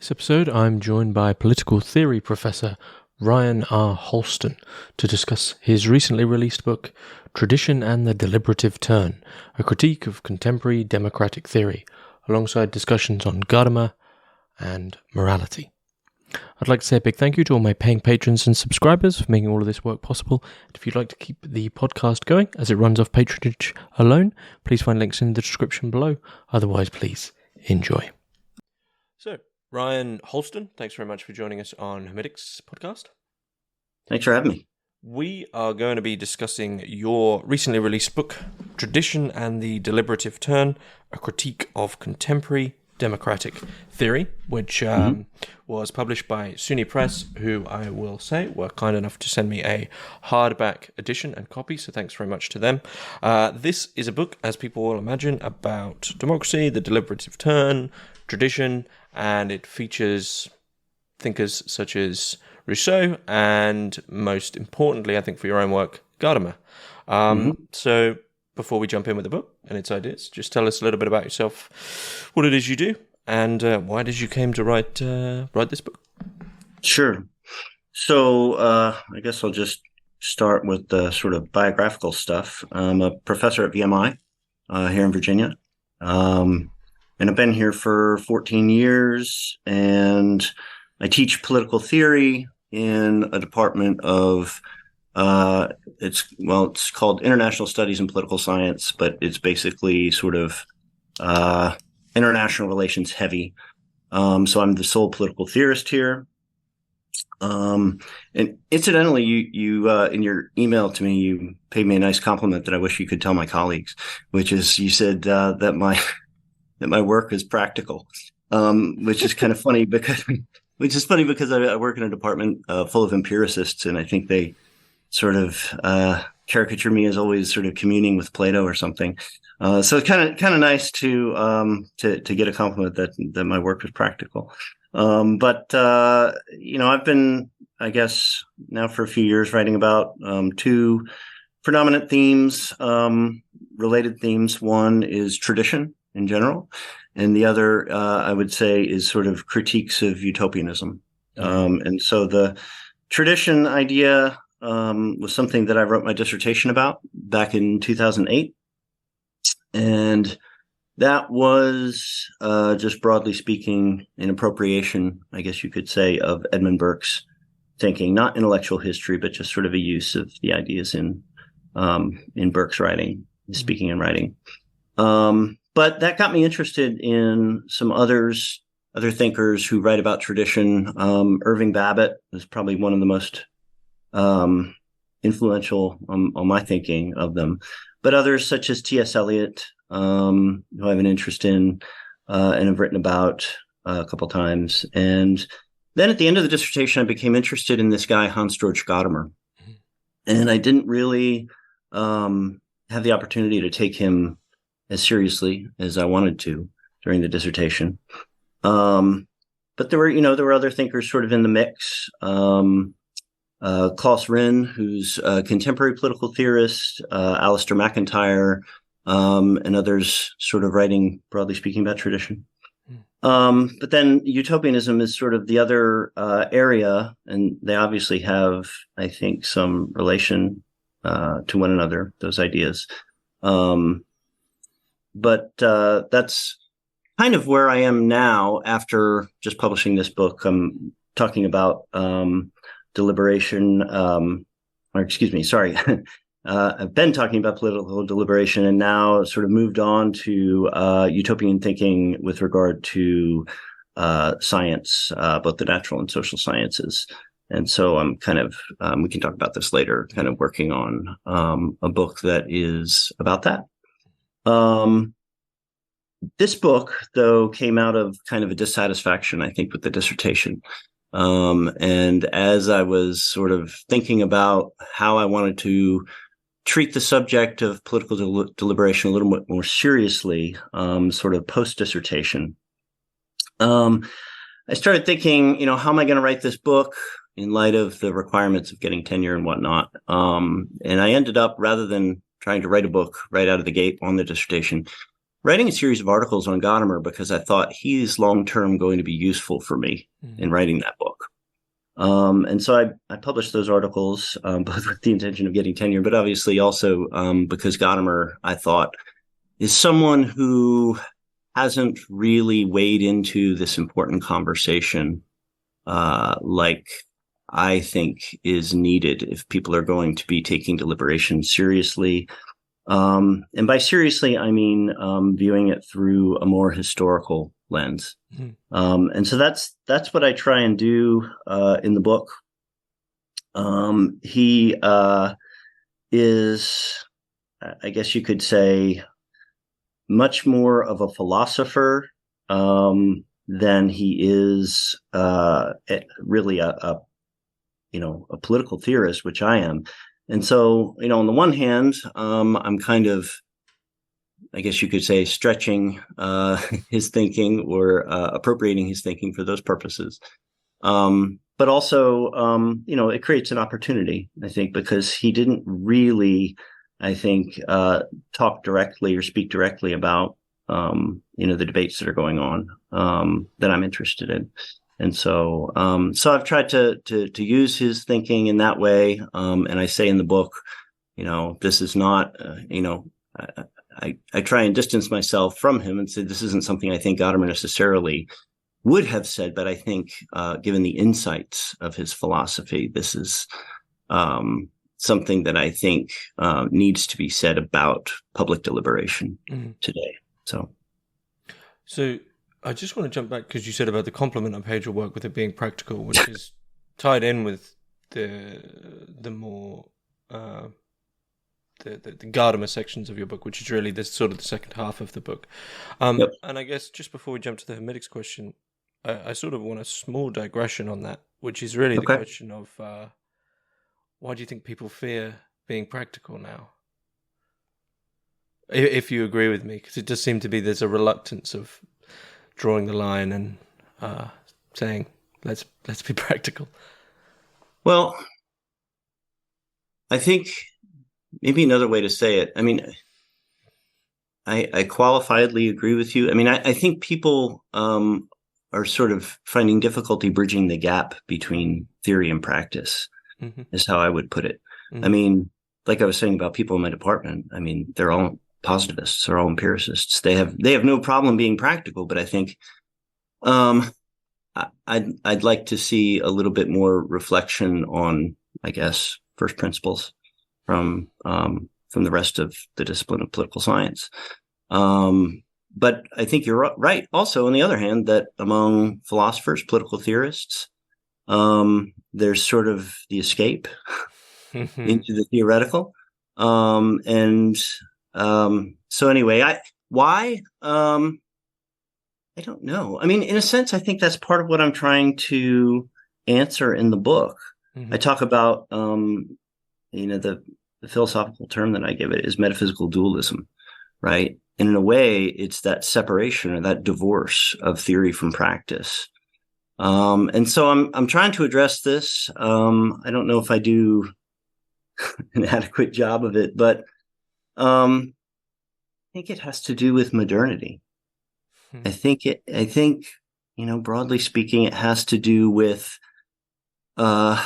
this episode, I'm joined by political theory professor Ryan R. Holston to discuss his recently released book, Tradition and the Deliberative Turn, a critique of contemporary democratic theory, alongside discussions on Gadamer and morality. I'd like to say a big thank you to all my paying patrons and subscribers for making all of this work possible. And if you'd like to keep the podcast going as it runs off patronage alone, please find links in the description below. Otherwise, please enjoy. So, Ryan Holston, thanks very much for joining us on Hermitix podcast. Thanks for having me. We are going to be discussing your recently released book, Tradition and the Deliberative Turn, a critique of contemporary democratic theory, which was published by SUNY Press, who I will say were kind enough to send me a hardback edition and copy, so thanks very much to them. This is a book, as people will imagine, about democracy, the deliberative turn, tradition, and it features thinkers such as Rousseau and, most importantly, I think for your own work, Gadamer. So before we jump in with the book and its ideas, just tell us a little bit about yourself, what it is you do, and why did you came to write this book? Sure. So I guess I'll just start with the sort of biographical stuff. I'm a professor at VMI here in Virginia, and I've been here for 14 years, and I teach political theory in a department of it's called International Studies and Political Science, but it's basically sort of international relations heavy. So I'm the sole political theorist here. And incidentally, you in your email to me, you paid me a nice compliment that I wish you could tell my colleagues, which is you said that my work is practical, which is kind of funny because I work in a department full of empiricists, and I think they sort of caricature me as always sort of communing with Plato or something. So it's kind of nice to get a compliment that my work was practical. But I've been, I guess, now for a few years writing about two predominant themes, related themes. One is tradition in general, and the other, I would say, is sort of critiques of utopianism. And so the tradition idea was something that I wrote my dissertation about back in 2008. And that was, just broadly speaking, an appropriation, I guess you could say, of Edmund Burke's thinking, not intellectual history, but just sort of a use of the ideas in Burke's writing, speaking and writing. But that got me interested in some other thinkers who write about tradition. Irving Babbitt is probably one of the most influential on my thinking of them, but others such as T.S. Eliot, who I have an interest in and have written about a couple times. And then at the end of the dissertation, I became interested in this guy, Hans-Georg Gadamer. And I didn't really have the opportunity to take him as seriously as I wanted to during the dissertation. But there were other thinkers sort of in the mix. Klaus Rinn, who's a contemporary political theorist, Alistair MacIntyre, and others sort of writing, broadly speaking, about tradition. But then utopianism is sort of the other area, and they obviously have, I think, some relation to one another, those ideas. But that's kind of where I am now after just publishing this book. I'm talking about deliberation, I've been talking about political deliberation and now sort of moved on to utopian thinking with regard to science, both the natural and social sciences. And so I'm kind of, we can talk about this later, kind of working on a book that is about that. This book, though, came out of kind of a dissatisfaction, I think, with the dissertation. And as I was sort of thinking about how I wanted to treat the subject of political deliberation a little bit more seriously, sort of post-dissertation, I started thinking, how am I going to write this book in light of the requirements of getting tenure and whatnot? And I ended up, rather than trying to write a book right out of the gate on the dissertation, writing a series of articles on Gadamer because I thought he's long-term going to be useful for me in writing that book. And so I published those articles, both with the intention of getting tenure, but obviously also because Gadamer, I thought, is someone who hasn't really waded into this important conversation like I think is needed if people are going to be taking deliberation seriously. And by seriously, I mean viewing it through a more historical lens. And so that's what I try and do in the book. He is, I guess you could say, much more of a philosopher than he is really a political theorist, which I am. And so, on the one hand, I'm kind of, I guess you could say, stretching his thinking or appropriating his thinking for those purposes. But also, it creates an opportunity, I think, because he didn't really, I think, talk directly or speak directly about, the debates that are going on that I'm interested in. And so, I've tried to use his thinking in that way. And I say in the book, this is not, I try and distance myself from him and say this isn't something I think Gadamer necessarily would have said, but I think, given the insights of his philosophy, this is something that I think needs to be said about public deliberation today. So I just want to jump back because you said about the complement I paid your work with it being practical, which is tied in with the more the Gadamer sections of your book, which is really the sort of the second half of the book. Yep. And I guess just before we jump to the Hermitix question, I sort of want a small digression on that, which is really the question of why do you think people fear being practical now? If you agree with me, because it does seem to be there's a reluctance of drawing the line and saying let's be practical. Well, I think maybe another way to say it, I mean, I qualifiedly agree with you. I mean, I think people are sort of finding difficulty bridging the gap between theory and practice, is how I would put it. I mean, like I was saying about people in my department, I mean, they're all positivists, they're all empiricists. They have no problem being practical, but I think I'd like to see a little bit more reflection on, I guess, first principles from the rest of the discipline of political science. But I think you're right. Also, on the other hand, that among philosophers, political theorists, there's sort of the escape into the theoretical. So anyway, why? I don't know. I mean, in a sense, I think that's part of what I'm trying to answer in the book. I talk about, the philosophical term that I give it is metaphysical dualism, right? And in a way, it's that separation or that divorce of theory from practice. And so I'm trying to address this. I don't know if I do an adequate job of it, but I think it has to do with modernity. I think, broadly speaking, it has to do with an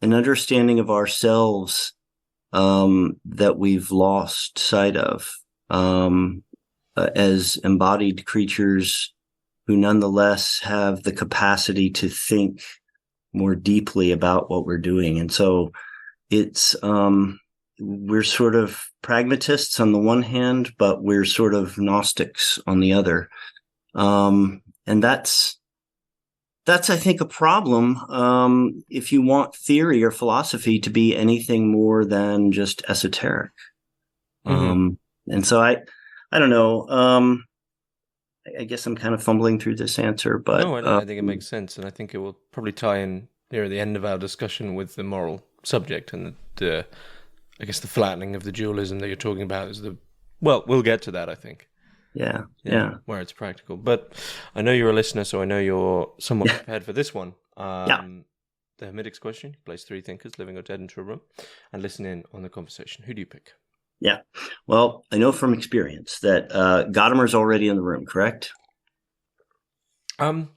understanding of ourselves that we've lost sight of as embodied creatures who nonetheless have the capacity to think more deeply about what we're doing. And so it's we're sort of pragmatists on the one hand, but we're sort of Gnostics on the other. And that's, I think, a problem if you want theory or philosophy to be anything more than just esoteric. And so I don't know. I guess I'm kind of fumbling through this answer, but no, I think it makes sense, and I think it will probably tie in near the end of our discussion with the moral subject and the I guess the flattening of the dualism that you're talking about is we'll get to that, I think. Yeah. Where it's practical. But I know you're a listener, so I know you're somewhat prepared for this one. The Hermitix question, place 3 thinkers, living or dead, into a room, and listen in on the conversation. Who do you pick? Yeah. Well, I know from experience that Gadamer's already in the room, correct? Well,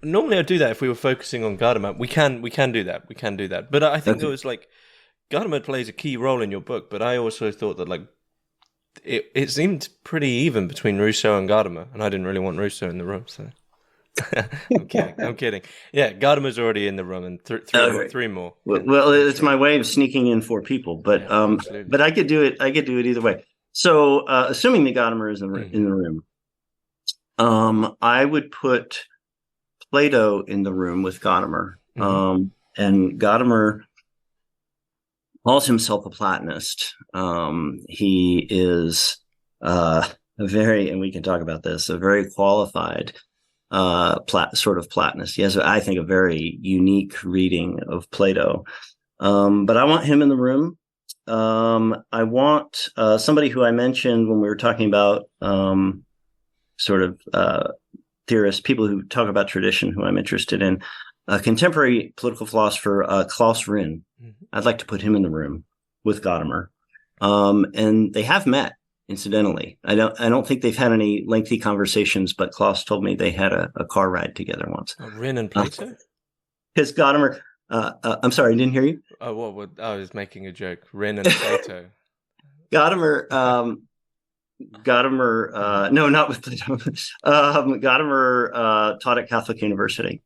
normally I do that if we were focusing on Gadamer. We can do that. We can do that. But I think there Okay. was like Gadamer plays a key role in your book. But I also thought that like it seemed pretty even between Rousseau and Gadamer, and I didn't really want Rousseau in the room. So I'm kidding. I'm kidding. Yeah, Gadamer's already in the room, and Okay. three more Well, can it's my show. way of sneaking in four people, Yeah, absolutely. but I could do it. I could do it either way. So, assuming the Gadamer is Hmm. in the room, I would put Plato in the room with Gadamer. Hmm. And Gadamer calls himself a Platonist. He is a very, and we can talk about this, a very qualified sort of Platonist. He has, I think, a very unique reading of Plato. But I want him in the room. I want somebody who I mentioned when we were talking about sort of theorists, people who talk about tradition, who I'm interested in. Contemporary political philosopher Klaus Rinn. Hmm. I'd like to put him in the room with Gadamer, and they have met. Incidentally, I don't think they've had any lengthy conversations, but Klaus told me they had a car ride together once. Rin and Plato. Because Gadamer, I'm sorry, I didn't hear you. Oh, I was making a joke. Rin and Plato. Gadamer, no, not with Plato. Gadamer taught at Catholic University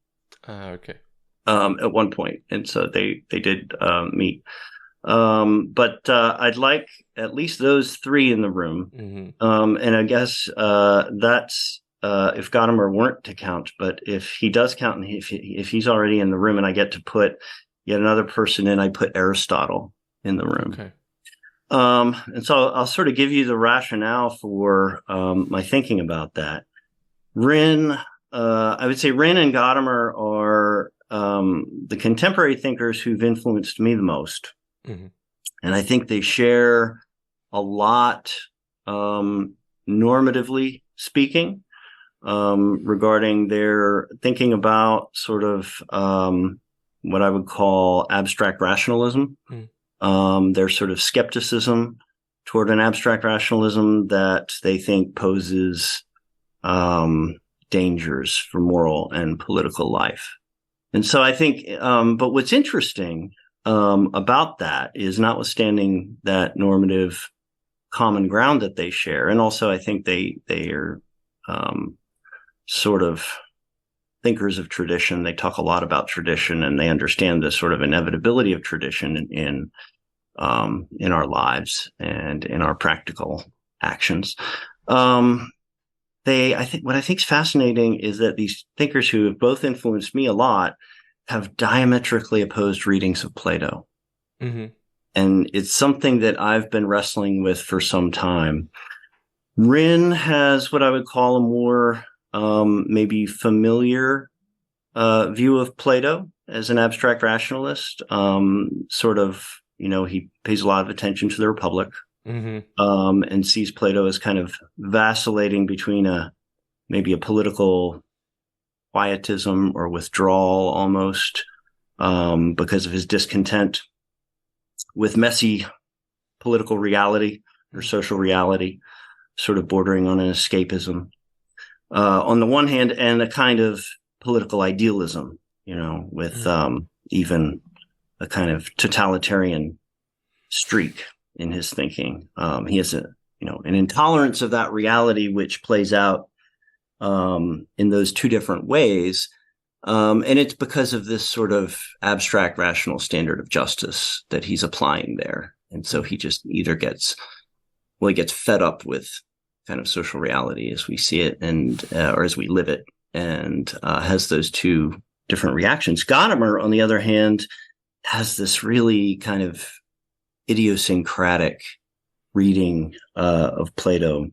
Okay. at one point, and so they did meet. But I'd like at least those three in the room. Hmm. And I guess that's if Gadamer weren't to count, but if he does count, and if he's already in the room, and I get to put yet another person in, I put Aristotle in the room. Okay. And so I'll sort of give you the rationale for my thinking about that. I would say Rin and Gadamer are the contemporary thinkers who've influenced me the most. Hmm. And I think they share a lot, normatively speaking, regarding their thinking about sort of what I would call abstract rationalism. Their sort of skepticism toward an abstract rationalism that they think poses dangers for moral and political life. And so I think, but what's interesting about that is, notwithstanding that normative common ground that they share, and also I think they are sort of thinkers of tradition. They talk a lot about tradition, and they understand the sort of inevitability of tradition in our lives and in our practical actions. I think what I think is fascinating is that these thinkers who have both influenced me a lot have diametrically opposed readings of Plato. Hmm. And it's something that I've been wrestling with for some time. Rin has what I would call a more maybe familiar view of Plato as an abstract rationalist. Sort of, he pays a lot of attention to the Republic, Hmm. and sees Plato as kind of vacillating between maybe a political quietism or withdrawal almost, because of his discontent with messy political reality or social reality, sort of bordering on an escapism on the one hand, and a kind of political idealism, with even a kind of totalitarian streak in his thinking. He has an intolerance of that reality, which plays out in those two different ways. And it's because of this sort of abstract rational standard of justice that he's applying there. And so he just either gets fed up with kind of social reality as we see it, and or as we live it, and has those two different reactions. Gadamer, on the other hand, has this really kind of idiosyncratic reading of Plato.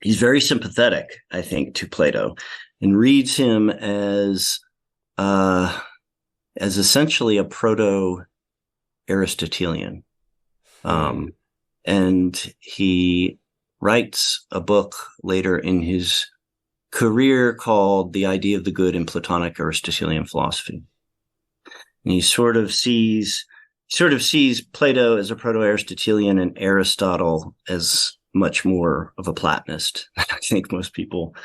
He's very sympathetic, I think, to Plato, and reads him as essentially a proto-Aristotelian. And he writes a book later in his career called The Idea of the Good in Platonic Aristotelian Philosophy. And he sort of sees sort of sees Plato as a Proto-Aristotelian and Aristotle as much more of a Platonist. I think most people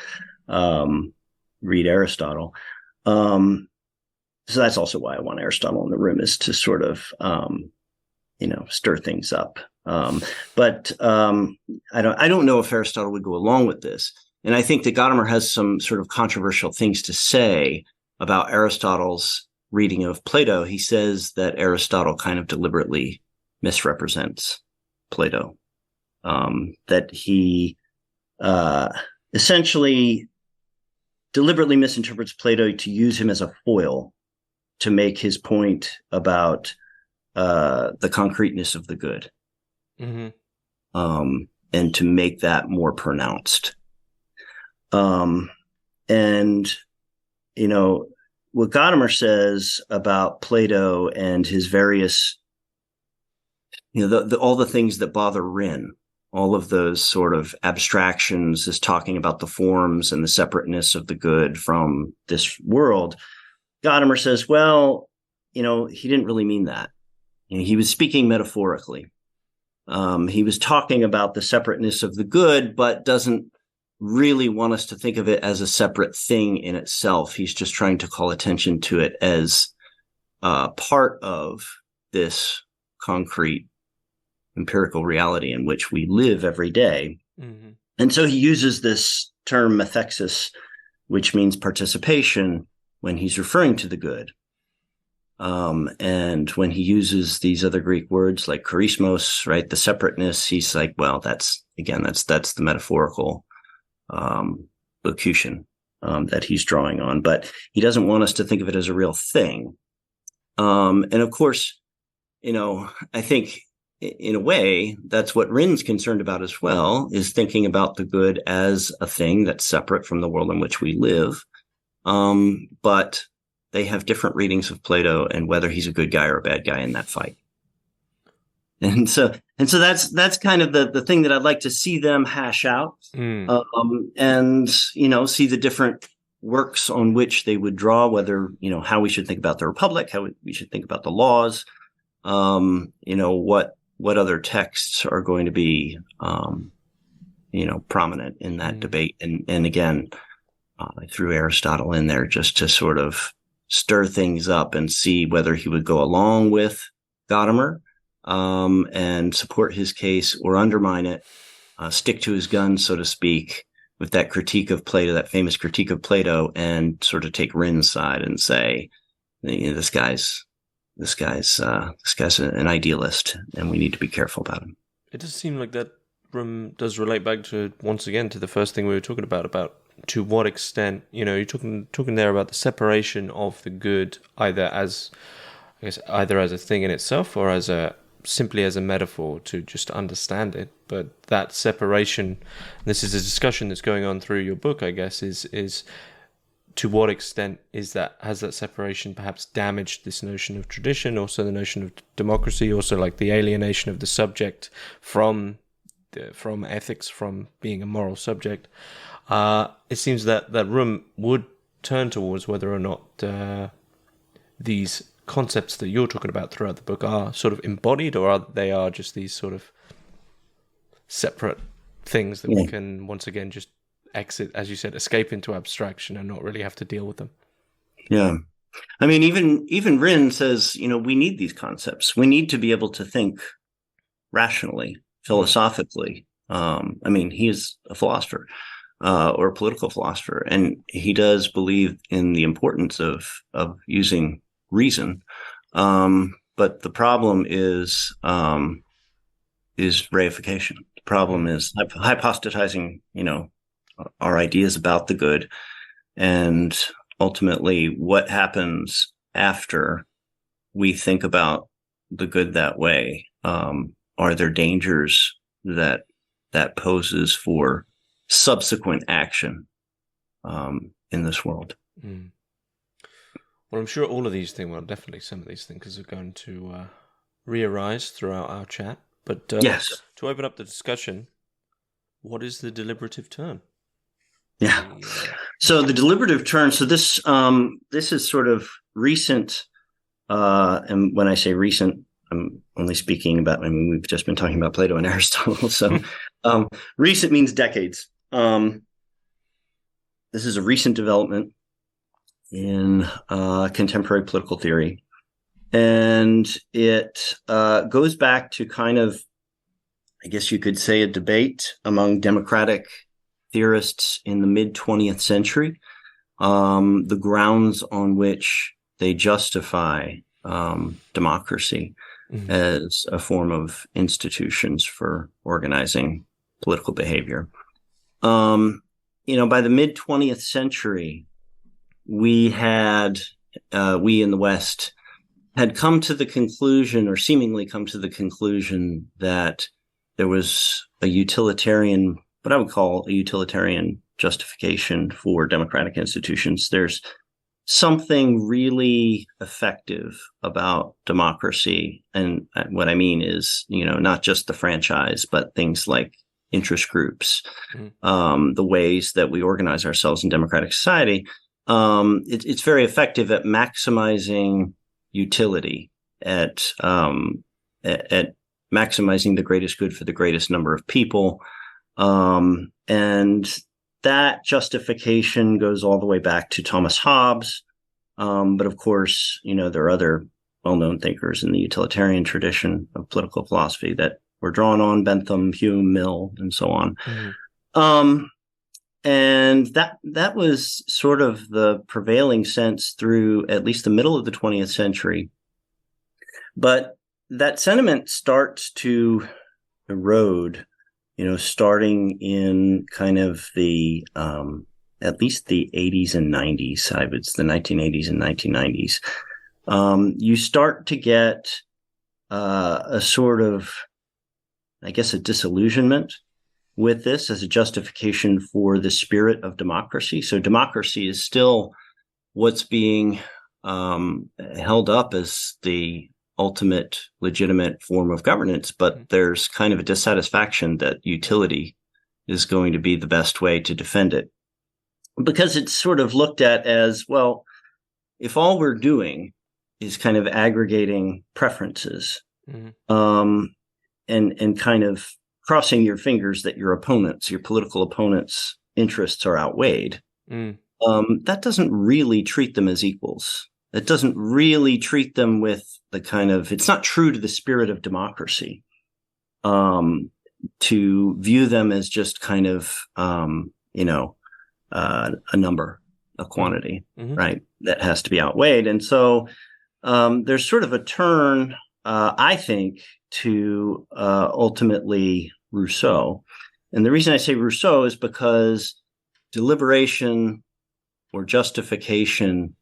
read Aristotle. So that's also why I want Aristotle in the room, is to sort of, stir things up. But I don't know if Aristotle would go along with this. And I think that Gadamer has some sort of controversial things to say about Aristotle's reading of Plato. He says that Aristotle kind of deliberately misrepresents Plato, that he essentially deliberately misinterprets Plato to use him as a foil to make his point about the concreteness of the good, and to make that more pronounced. What Gadamer says about Plato and his various, all the things that bother Rin, all of those sort of abstractions, is talking about the forms and the separateness of the good from this world. Gadamer says, well, he didn't really mean that. He was speaking metaphorically. He was talking about the separateness of the good, but doesn't really want us to think of it as a separate thing in itself. He's just trying to call attention to it as part of this concrete empirical reality in which we live every day. Mm-hmm. And so he uses this term methexis, which means participation, when he's referring to the good. And when he uses these other Greek words like charismos, right, the separateness, he's like, well, that's the metaphorical locution that he's drawing on, but he doesn't want us to think of it as a real thing. And of course, I think in a way that's what Rin's concerned about as well, is thinking about the good as a thing that's separate from the world in which we live. But they have different readings of Plato and whether he's a good guy or a bad guy in that fight. And so that's kind of the thing that I'd like to see them hash out, and see the different works on which they would draw, whether how we should think about the Republic, how we should think about the laws, what other texts are going to be prominent in that debate, and again I threw Aristotle in there just to sort of stir things up and see whether he would go along with Gadamer and support his case or undermine it, stick to his guns, so to speak, with that critique of Plato, that famous critique of Plato, and sort of take Rin's side and say, this guy's an idealist, and we need to be careful about him. It does seem like that room does relate back to, once again, to the first thing we were talking about to what extent, you're talking there about the separation of the good, either as a thing in itself or simply as a metaphor to just understand it. But that separation, this is a discussion that's going on through your book, I guess, is to what extent has that separation perhaps damaged this notion of tradition, also the notion of democracy, also like the alienation of the subject from ethics, from being a moral subject. It seems that room would turn towards whether or not these concepts that you're talking about throughout the book are sort of embodied, or they are just these sort of separate things that we can once again just exit, as you said, escape into abstraction and not really have to deal with them. Yeah. I mean, even Rin says, we need these concepts. We need to be able to think rationally, philosophically. He is a philosopher, or a political philosopher, and he does believe in the importance of using reason. But the problem is reification. The problem is hypostatizing, our ideas about the good, and ultimately what happens after we think about the good that way. Are there dangers that poses for subsequent action in this world? Well, I'm sure all of these things, definitely some of these things are going to re-arise throughout our chat. But yes, to open up the discussion, what is the deliberative turn? Yeah. So the deliberative turn. So this is sort of recent, and when I say recent, I'm only speaking about, we've just been talking about Plato and Aristotle. So recent means decades. This is a recent development in contemporary political theory. And it goes back to kind of, I guess you could say, a debate among democratic theorists in the mid-20th century, the grounds on which they justify democracy as a form of institutions for organizing political behavior. By the mid-20th century, we in the West had come to the conclusion, or seemingly come to the conclusion, that there was a utilitarian, what I would call a utilitarian justification for democratic institutions. There's something really effective about democracy. And what I mean is, not just the franchise, but things like interest groups, the ways that we organize ourselves in democratic society. It's very effective at maximizing utility, at maximizing the greatest good for the greatest number of people. And that justification goes all the way back to Thomas Hobbes. But of course, there are other well-known thinkers in the utilitarian tradition of political philosophy that were drawn on: Bentham, Hume, Mill, and so on. And that was sort of the prevailing sense through at least the middle of the 20th century. But that sentiment starts to erode, starting in kind of the at least the 80s and 90s. It's the 1980s and 1990s. You start to get a sort of, I guess, a disillusionment with this as a justification for the spirit of democracy. So democracy is still what's being held up as the ultimate legitimate form of governance, but there's kind of a dissatisfaction that utility is going to be the best way to defend it, because it's sort of looked at as, well, if all we're doing is kind of aggregating preferences, and kind of crossing your fingers that your political opponents' interests are outweighed, that doesn't really treat them as equals. It doesn't really treat them with the kind of, it's not true to the spirit of democracy to view them as just kind of, a number, a quantity, right, that has to be outweighed. And so there's sort of a turn, I think, to ultimately Rousseau. And the reason I say Rousseau is because deliberation or justification,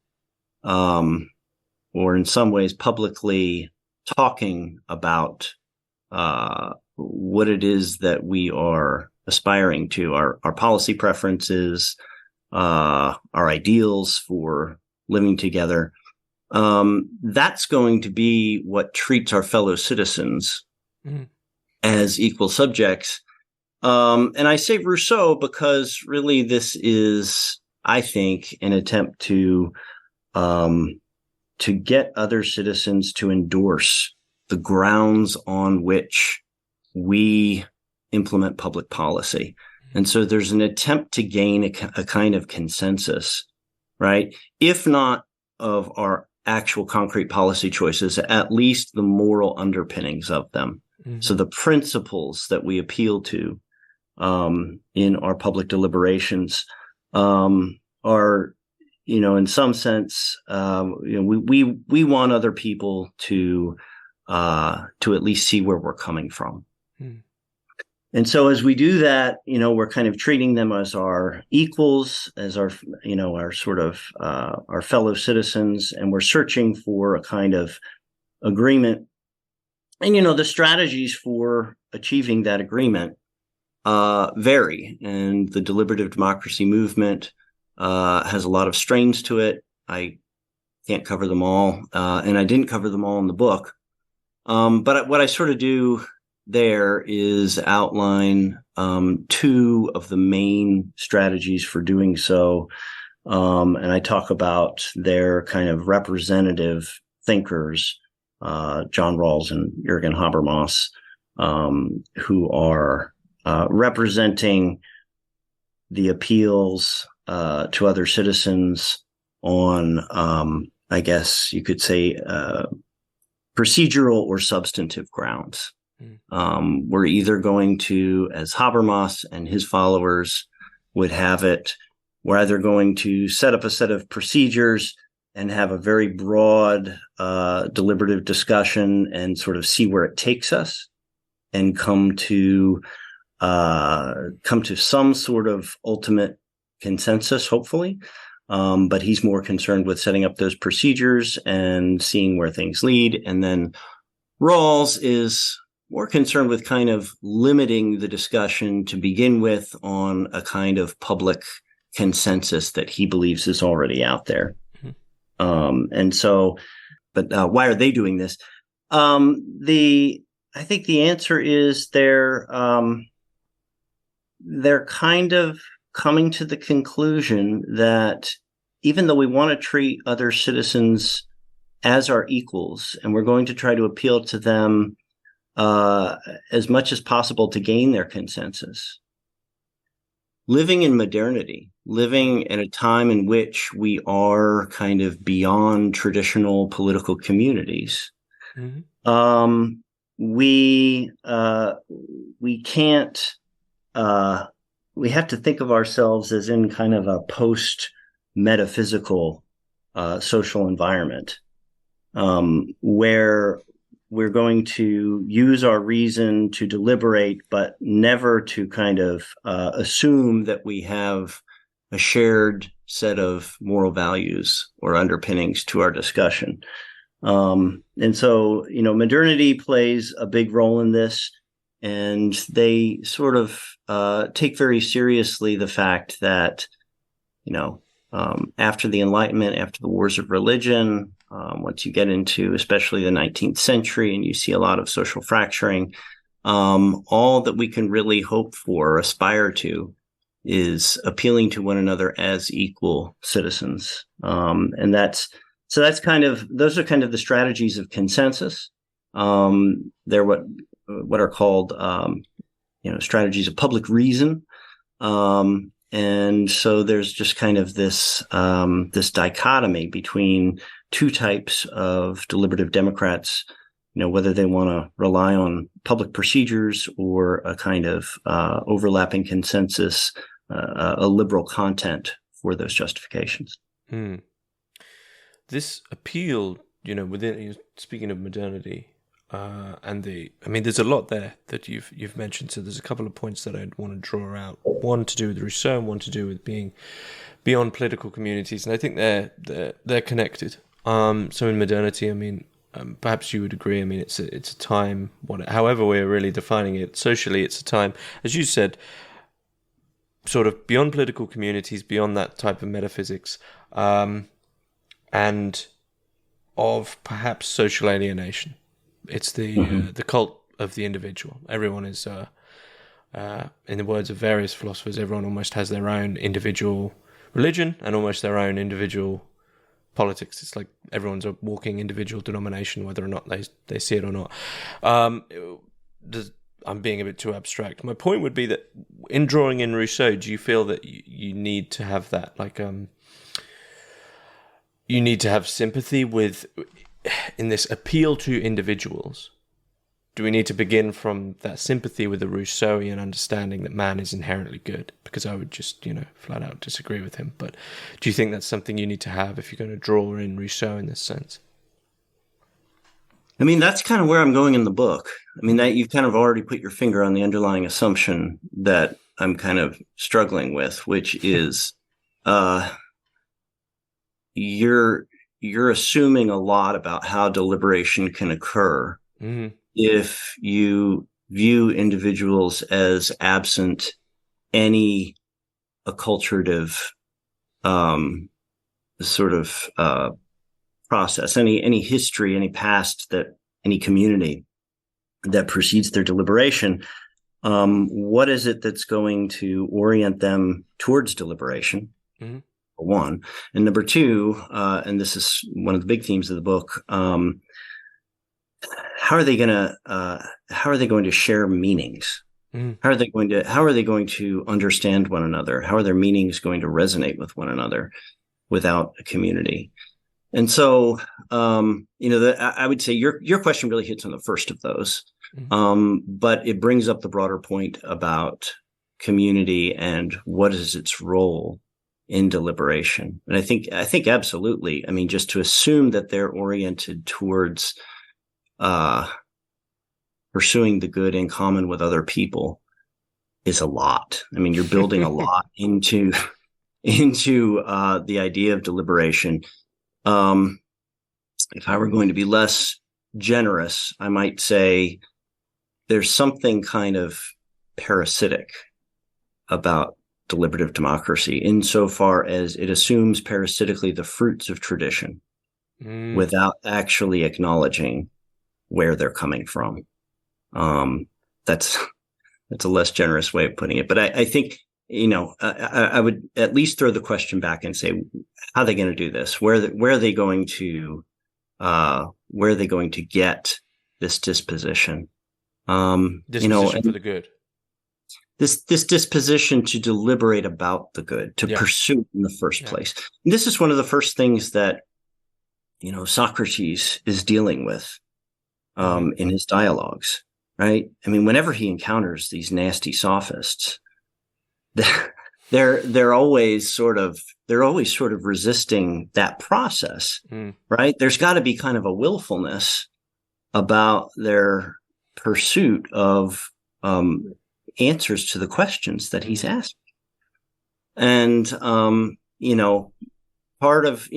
or in some ways publicly talking about what it is that we are aspiring to, our policy preferences, our ideals for living together, that's going to be what treats our fellow citizens as equal subjects. And I say Rousseau because really this is, I think, an attempt to get other citizens to endorse the grounds on which we implement public policy. And so there's an attempt to gain a kind of consensus, right? If not of our actual concrete policy choices, at least the moral underpinnings of them. So the principles that we appeal to in our public deliberations are, in some sense, we want other people to at least see where we're coming from. And so as we do that, we're kind of treating them as our equals, as our sort of our fellow citizens, and we're searching for a kind of agreement. And, the strategies for achieving that agreement vary. And the deliberative democracy movement has a lot of strains to it. I can't cover them all, and I didn't cover them all in the book. But what I sort of do there is outline two of the main strategies for doing so. And I talk about their kind of representative thinkers John Rawls and Jürgen Habermas, who are representing the appeals to other citizens on, I guess you could say, procedural or substantive grounds. We're either going to, as Habermas and his followers would have it, we're either going to set up a set of procedures and have a very broad deliberative discussion and sort of see where it takes us and come to some sort of ultimate consensus, hopefully. But he's more concerned with setting up those procedures and seeing where things lead. And then Rawls is more concerned with kind of limiting the discussion to begin with on a kind of public consensus that he believes is already out there. But why are they doing this? I think the answer is they're kind of coming to the conclusion that even though we want to treat other citizens as our equals, and we're going to try to appeal to them as much as possible to gain their consensus, living in modernity, living at a time in which we are kind of beyond traditional political communities, we can't. We have to think of ourselves as in kind of a post-metaphysical social environment where we're going to use our reason to deliberate, but never to kind of assume that we have a shared set of moral values or underpinnings to our discussion. And so, modernity plays a big role in this. And they sort of take very seriously the fact that, after the Enlightenment, after the wars of religion, once you get into especially the 19th century and you see a lot of social fracturing, all that we can really hope for or aspire to is appealing to one another as equal citizens. And those are kind of the strategies of consensus. They're what are called, strategies of public reason. And so there's just kind of this dichotomy between two types of deliberative Democrats, whether they want to rely on public procedures or a kind of overlapping consensus, a liberal content for those justifications. This appeal, within, speaking of modernity, there's a lot there that you've mentioned. So there's a couple of points that I'd want to draw out. One to do with Rousseau, and one to do with being beyond political communities, and I think they're connected. So in modernity, perhaps you would agree. It's a time, however we're really defining it socially, it's a time, as you said, sort of beyond political communities, beyond that type of metaphysics, and of perhaps social alienation. It's the cult of the individual. Everyone is, in the words of various philosophers, everyone almost has their own individual religion and almost their own individual politics. It's like everyone's a walking individual denomination, whether or not they see it or not. I'm being a bit too abstract. My point would be that in drawing in Rousseau, do you feel that you need to have that, you need to have sympathy with, in this appeal to individuals? Do we need to begin from that sympathy with the Rousseauian understanding that man is inherently good? Because I would just, flat out disagree with him. But do you think that's something you need to have if you're going to draw in Rousseau in this sense? That's kind of where I'm going in the book. That you've kind of already put your finger on the underlying assumption that I'm kind of struggling with, which is you're assuming a lot about how deliberation can occur if you view individuals as absent any acculturative process, any history, any past, that any community that precedes their deliberation. What is it that's going to orient them towards deliberation? One. And number two, and this is one of the big themes of the book, how are they going to share meanings? Mm. How are they going to understand one another? How are their meanings going to resonate with one another without a community? And so, I would say your question really hits on the first of those, Mm. but it brings up the broader point about community and what is its role in deliberation. And I think absolutely. I mean, just to assume that they're oriented towards pursuing the good in common with other people is a lot. I mean, you're building a lot into the idea of deliberation. If I were going to be less generous, I might say there's something kind of parasitic about deliberative democracy insofar as it assumes parasitically the fruits of tradition without actually acknowledging where they're coming from. That's a less generous way of putting it, but I think I would at least throw the question back and say, how are they going to do this? Where are they going to get this disposition? Disposition for the good. This disposition to deliberate about the good, to pursue it in the first place. And this is one of the first things that Socrates is dealing with in his dialogues, right? I mean, whenever he encounters these nasty sophists, they're always sort of resisting that process, right? There's got to be kind of a willfulness about their pursuit of answers to the questions that he's asked. And part of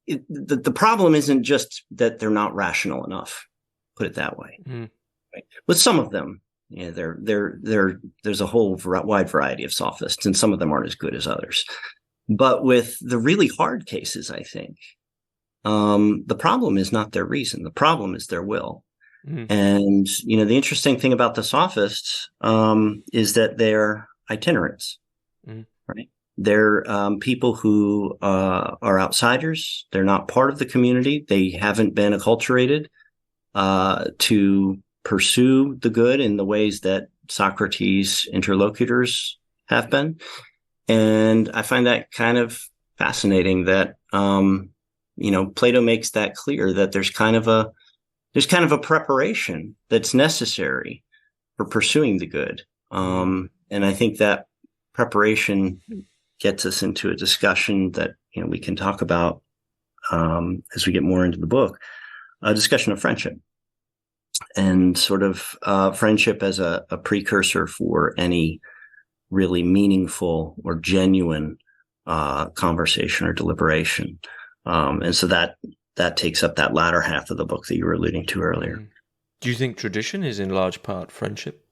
the problem isn't just that they're not rational enough, put it that way. Right? With some of them, there's a whole wide variety of sophists, and some of them aren't as good as others. But with the really hard cases, I think the problem is not their reason. The problem is their will. And the interesting thing about the sophists is that they're itinerants, right? They're people who are outsiders. They're not part of the community. They haven't been acculturated to pursue the good in the ways that Socrates' interlocutors have been. And I find that kind of fascinating that, Plato makes that clear, that there's kind of a preparation that's necessary for pursuing the good. And I think that preparation gets us into a discussion that, we can talk about as we get more into the book, a discussion of friendship and sort of friendship as a precursor for any really meaningful or genuine conversation or deliberation. And so that takes up that latter half of the book that you were alluding to earlier. Do you think tradition is in large part friendship?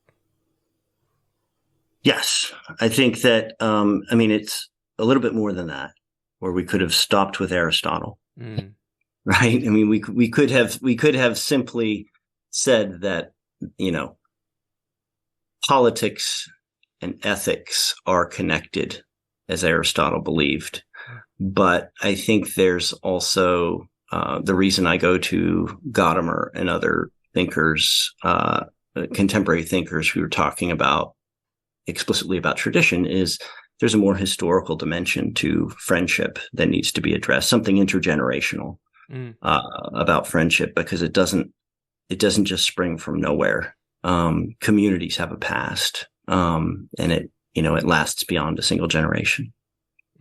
Yes. I think that, it's a little bit more than that, where we could have stopped with Aristotle, right? I mean, we could have simply said that, politics and ethics are connected, as Aristotle believed. But I think there's also the reason I go to Gadamer and other thinkers, contemporary thinkers who are talking explicitly about tradition, is there's a more historical dimension to friendship that needs to be addressed, something intergenerational about friendship, because it doesn't just spring from nowhere. Communities have a past, and it lasts beyond a single generation.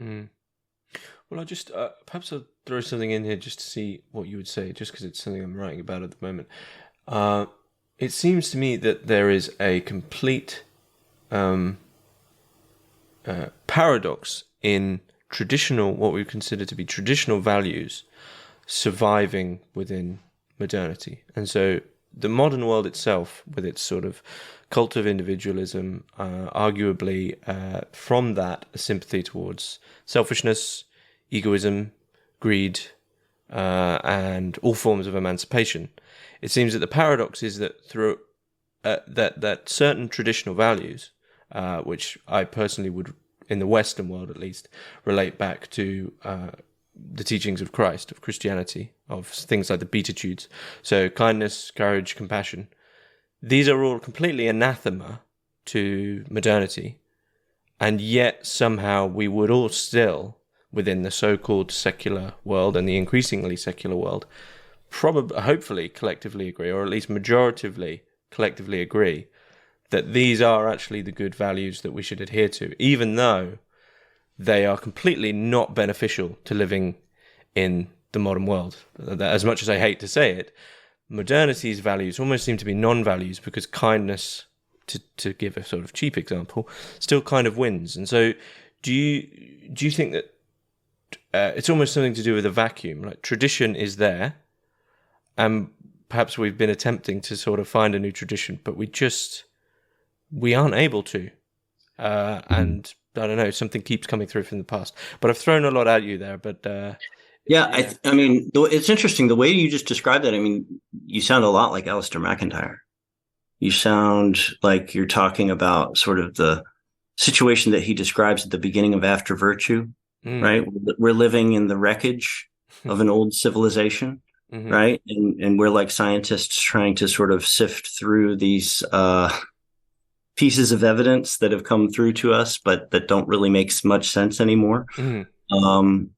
Well, I'll just perhaps I'll throw something in here just to see what you would say, just because it's something I'm writing about at the moment. It seems to me that there is a complete paradox in what we consider to be traditional values surviving within modernity. And so the modern world itself, with its sort of cult of individualism, arguably from that, a sympathy towards selfishness, egoism, greed, and all forms of emancipation. It seems that the paradox is that through that certain traditional values, which I personally would, in the Western world at least, relate back to the teachings of Christ, of Christianity, of things like the Beatitudes. So kindness, courage, compassion. These are all completely anathema to modernity. And yet somehow we would all still, within the so-called secular world and the increasingly secular world, probably, hopefully, collectively agree, or at least majoritively collectively agree, that these are actually the good values that we should adhere to, even though they are completely not beneficial to living in the modern world. As much as I hate to say it, modernity's values almost seem to be non-values because kindness, to give a sort of cheap example, still kind of wins. And so do you think that it's almost something to do with a vacuum? Like tradition is there, and perhaps we've been attempting to sort of find a new tradition, but we aren't able to. And I don't know, something keeps coming through from the past. But I've thrown a lot at you there. But yeah. I mean, it's interesting the way you just described that. I mean, you sound a lot like Alistair McIntyre. You sound like you're talking about sort of the situation that he describes at the beginning of After Virtue, right? We're living in the wreckage of an old civilization, right? And we're like scientists trying to sort of sift through these pieces of evidence that have come through to us, but that don't really make much sense anymore. The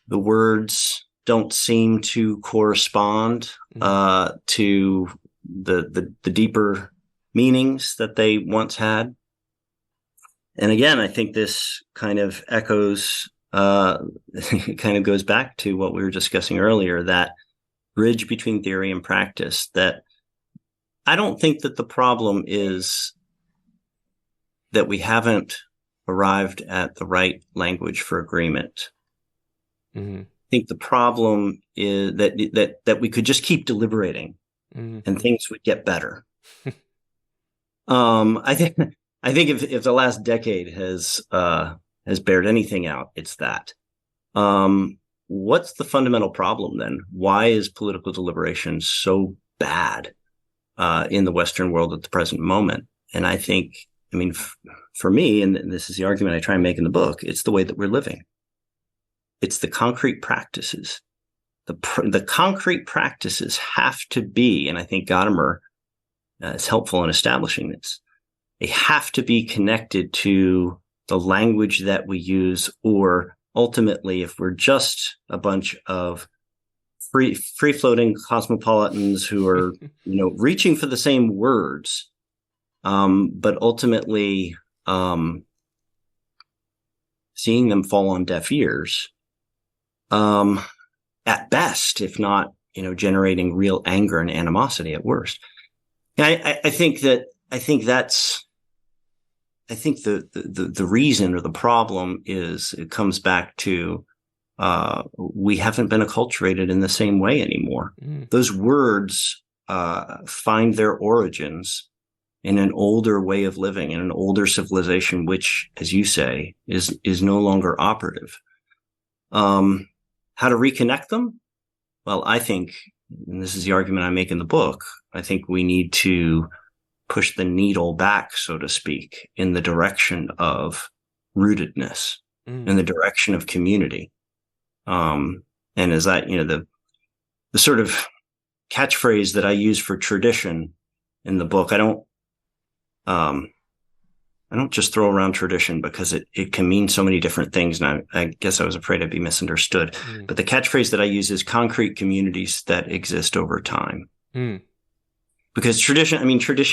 words don't seem to correspond to the deeper meanings that they once had. And again, I think this kind of echoes, it kind of goes back to what we were discussing earlier, that bridge between theory and practice. That I don't think that the problem is that we haven't arrived at the right language for agreement. I think the problem is that we could just keep deliberating and things would get better. I think if the last decade has bared anything out, it's that. What's the fundamental problem then? Why is political deliberation so bad in the Western world at the present moment? And I think, I mean, for me, and this is the argument I try and make in the book, it's the way that we're living. It's the concrete practices. The concrete practices have to be, and I think Gadamer is helpful in establishing this, they have to be connected to the language that we use, or ultimately, if we're just a bunch of free-floating cosmopolitans who are, reaching for the same words, but ultimately seeing them fall on deaf ears, at best, if not, generating real anger and animosity at worst. I think the reason or the problem is it comes back to we haven't been acculturated in the same way anymore. Those words find their origins in an older way of living, in an older civilization, which, as you say, is no longer operative. How to reconnect them? Well, I think, and this is the argument I make in the book, I think we need to push the needle back, so to speak, in the direction of rootedness, in the direction of community. And as that, the sort of catchphrase that I use for tradition in the book, I don't just throw around tradition because it can mean so many different things. And I guess I was afraid I'd be misunderstood. But the catchphrase that I use is concrete communities that exist over time. Because tradition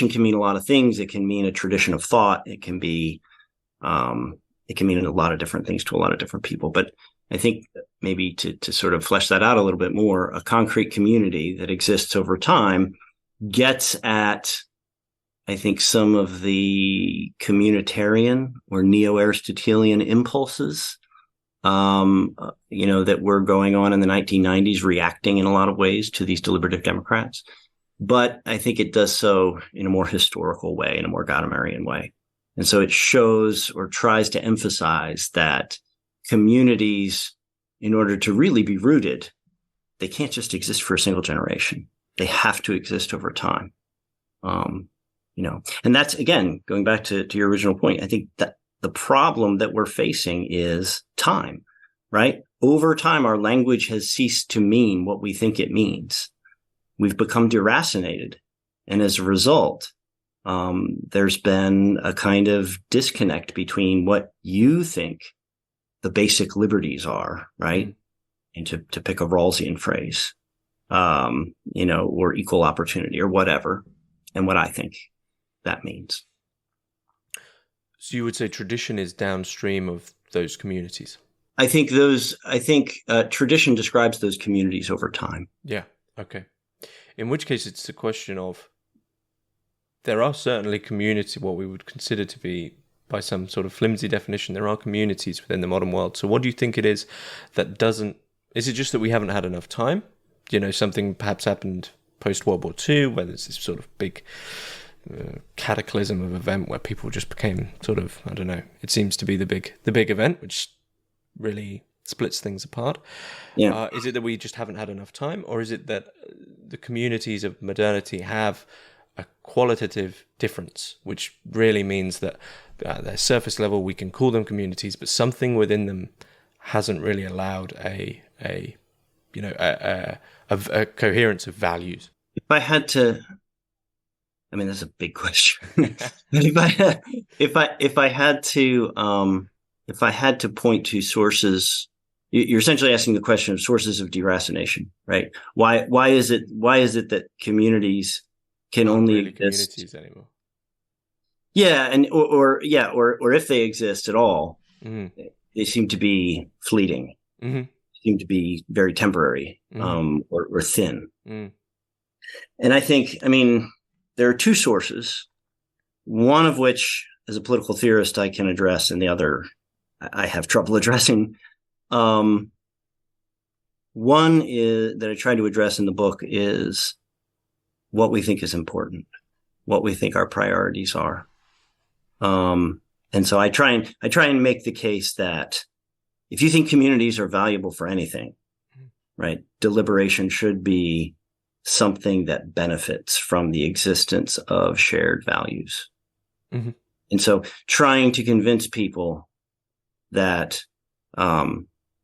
can mean a lot of things. It can mean a tradition of thought. It can mean a lot of different things to a lot of different people. But I think maybe to sort of flesh that out a little bit more, a concrete community that exists over time gets at, I think, some of the communitarian or neo-Aristotelian impulses, that were going on in the 1990s, reacting in a lot of ways to these deliberative Democrats. But I think it does so in a more historical way, in a more Gadamerian way. And so it shows or tries to emphasize that communities, in order to really be rooted, they can't just exist for a single generation. They have to exist over time. And that's, again, going back to your original point, I think that the problem that we're facing is time, right? over time, our language has ceased to mean what we think it means. We've become deracinated. And as a result, there's been a kind of disconnect between what you think the basic liberties are, right? Mm-hmm. And to pick a Rawlsian phrase, or equal opportunity or whatever, and what I think that means. So you would say tradition is downstream of those communities? I think tradition describes those communities over time. Yeah. Okay. In which case, it's a question of, there are certainly communities, what we would consider to be, by some sort of flimsy definition, there are communities within the modern world. So what do you think it is that doesn't, is it just that we haven't had enough time? Something perhaps happened post-World War II, where there's this sort of big cataclysm of event where people just became sort of, I don't know, it seems to be the big event, which really splits things apart. Yeah. Is it that we just haven't had enough time, or is it that the communities of modernity have a qualitative difference, which really means that at their surface level we can call them communities, but something within them hasn't really allowed a coherence of values? If I had to, I mean, that's a big question. But if I had to point to sources, you're essentially asking the question of sources of deracination, right? Why is it that communities can only really exist communities anymore? Yeah, and or if they exist at all, they seem to be fleeting, seem to be very temporary, or thin. And I think, there are two sources, one of which, as a political theorist, I can address, and the other I have trouble addressing. One is that I try to address in the book is what we think is important, what we think our priorities are. And so I try and make the case that if you think communities are valuable for anything, right, deliberation should be something that benefits from the existence of shared values. Mm-hmm. And so trying to convince people that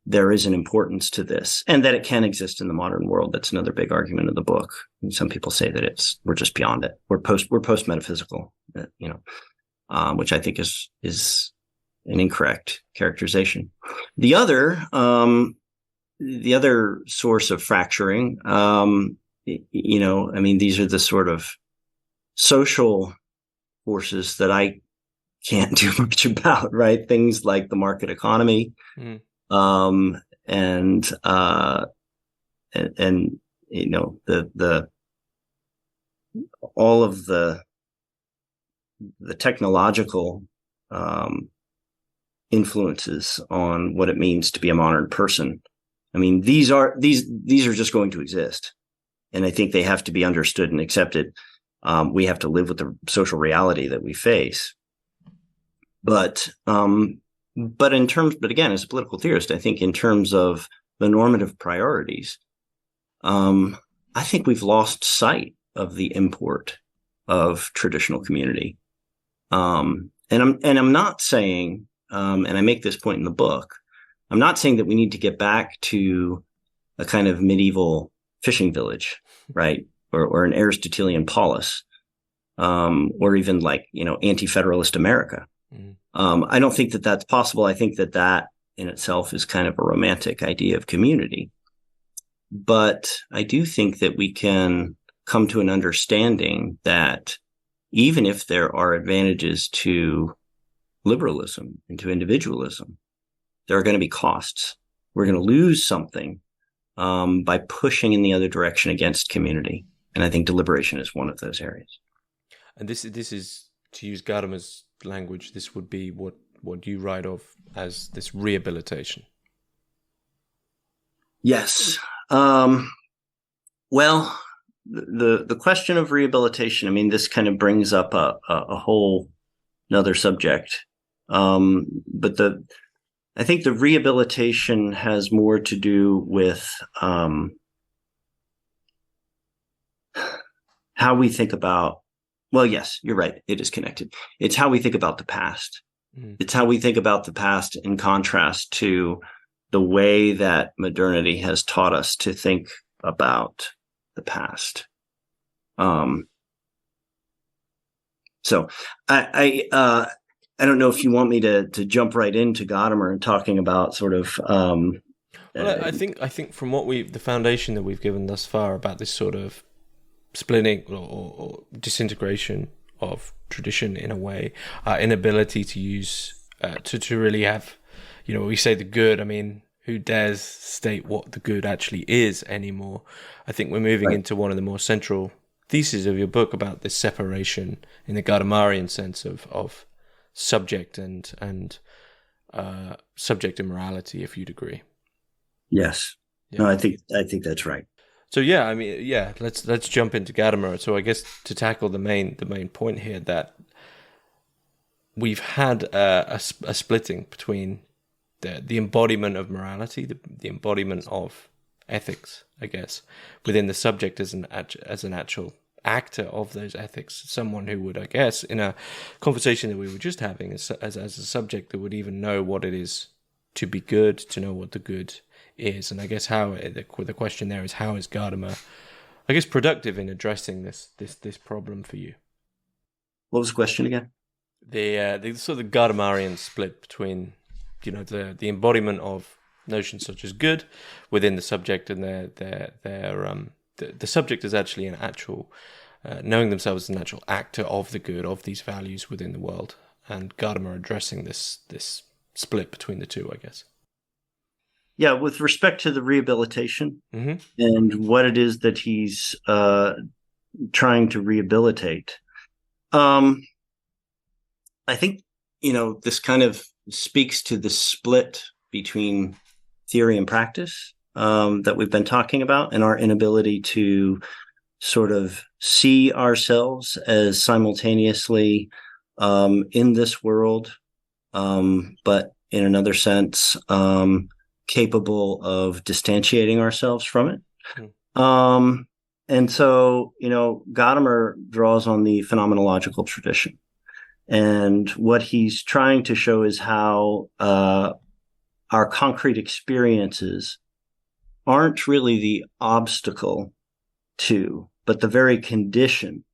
there is an importance to this and that it can exist in the modern world. That's another big argument of the book. And some people say that we're just beyond it. We're post metaphysical, which I think is an incorrect characterization. The other source of fracturing, these are the sort of social forces that I can't do much about, right? Things like the market economy, and the all of the technological influences on what it means to be a modern person. These are just going to exist, and I think they have to be understood and accepted. We have to live with the social reality that we face. But again, as a political theorist, I think in terms of the normative priorities, I think we've lost sight of the import of traditional community. And I'm not saying, and I make this point in the book, I'm not saying that we need to get back to a kind of medieval fishing village, right? Or an Aristotelian polis, or even anti-federalist America. I don't think that that's possible. I think that in itself is kind of a romantic idea of community. But I do think that we can come to an understanding that even if there are advantages to liberalism and to individualism, there are going to be costs. We're going to lose something by pushing in the other direction against community. And I think deliberation is one of those areas. And this is, to use Gadamer's language, this would be what you write of as this rehabilitation. Yes. Well, the question of rehabilitation, this kind of brings up a whole another subject. But I think the rehabilitation has more to do with how we think about, well, yes, you're right. It is connected. It's how we think about the past. It's how we think about the past in contrast to the way that modernity has taught us to think about the past. So I don't know if you want me to jump right into Gadamer and talking about sort of. Well, I think from what the foundation that we've given thus far about this sort of splitting or disintegration of tradition in a way, inability to use to really have, we say the good. I mean, who dares state what the good actually is anymore? I think we're moving into one of the more central theses of your book about this separation in the Gadamerian sense of subject and subject and morality, if you'd agree. Yes. Yeah. No, I think that's right. So let's jump into Gadamer. So I guess to tackle the main point here, that we've had a splitting between the embodiment of morality, the embodiment of ethics, I guess, within the subject as an actual actor of those ethics, someone who would, I guess, in a conversation that we were just having, as a subject that would even know what it is to be good, to know what the good is. And I guess the question there is, how is Gadamer, I guess, productive in addressing this problem for you? What was the question again? The sort of Gadamerian split between, the embodiment of notions such as good within the subject, and the subject is actually an actual knowing themselves as an actual actor of the good, of these values within the world, and Gadamer addressing this split between the two, I guess. Yeah, with respect to the rehabilitation and what it is that he's trying to rehabilitate, I think, this kind of speaks to the split between theory and practice that we've been talking about, and our inability to sort of see ourselves as simultaneously in this world, but in another sense, capable of distantiating ourselves from it. And so, Gadamer draws on the phenomenological tradition. And what he's trying to show is how our concrete experiences aren't really the obstacle to, but the very condition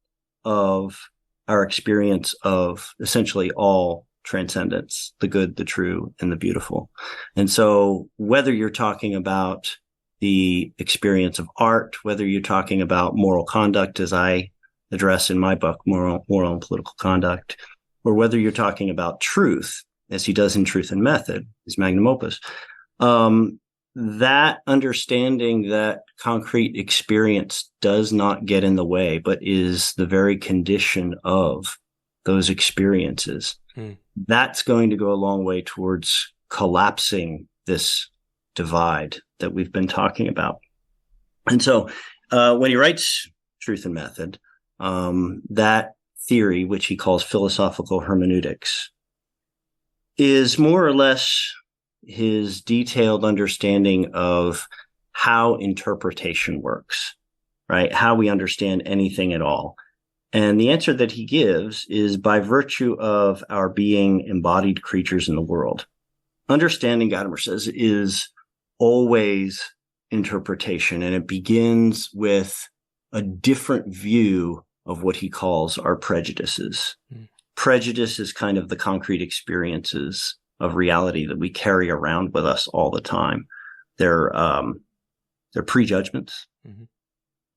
of our experience of essentially all transcendence, the good, the true, and the beautiful. And so whether you're talking about the experience of art, whether you're talking about moral conduct, as I address in my book, moral and political conduct, or whether you're talking about truth, as he does in Truth and Method, his magnum opus, that understanding that concrete experience does not get in the way, but is the very condition of those experiences. That's going to go a long way towards collapsing this divide that we've been talking about. And so when he writes Truth and Method, that theory, which he calls philosophical hermeneutics, is more or less his detailed understanding of how interpretation works, right? How we understand anything at all. And the answer that he gives is by virtue of our being embodied creatures in the world. Understanding, Gadamer says, is always interpretation, and it begins with a different view of what he calls our prejudices. Prejudice is kind of the concrete experiences of reality that we carry around with us all the time. They're prejudgments.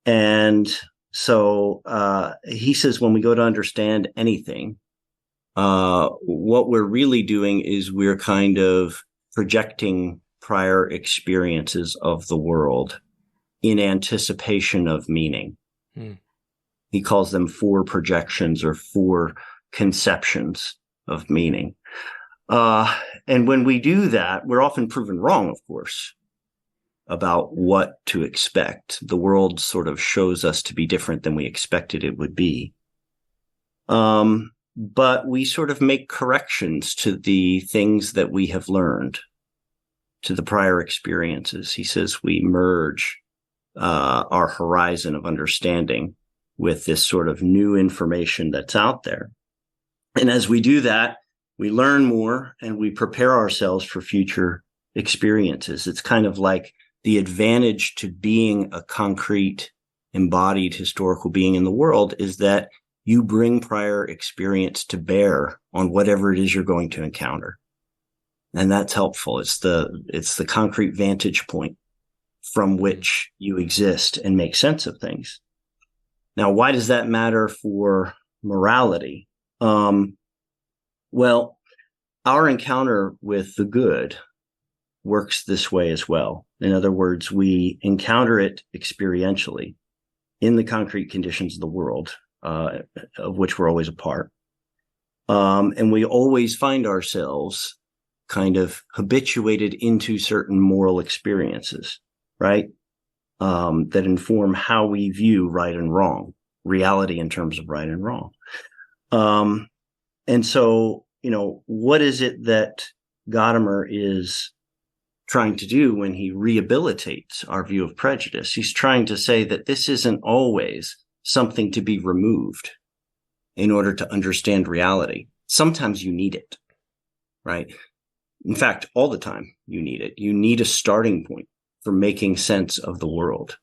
And so he says when we go to understand anything, what we're really doing is we're kind of projecting prior experiences of the world in anticipation of meaning. He calls them four projections or four conceptions of meaning. And when we do that, we're often proven wrong, of course, about what to expect. The world sort of shows us to be different than we expected it would be. But we sort of make corrections to the things that we have learned, to the prior experiences. He says we merge our horizon of understanding with this sort of new information that's out there. And as we do that, we learn more and we prepare ourselves for future experiences. It's kind of like the advantage to being a concrete, embodied historical being in the world is that you bring prior experience to bear on whatever it is you're going to encounter. And that's helpful. It's the concrete vantage point from which you exist and make sense of things. Now, why does that matter for morality? Well, our encounter with the good works this way as well. In other words, we encounter it experientially in the concrete conditions of the world, of which we're always a part. And we always find ourselves kind of habituated into certain moral experiences, right? That inform how we view right and wrong, reality in terms of right and wrong. And so, what is it that Gadamer is trying to do when he rehabilitates our view of prejudice? He's trying to say that this isn't always something to be removed in order to understand reality. Sometimes you need it, right? In fact, all the time you need it. You need a starting point for making sense of the world.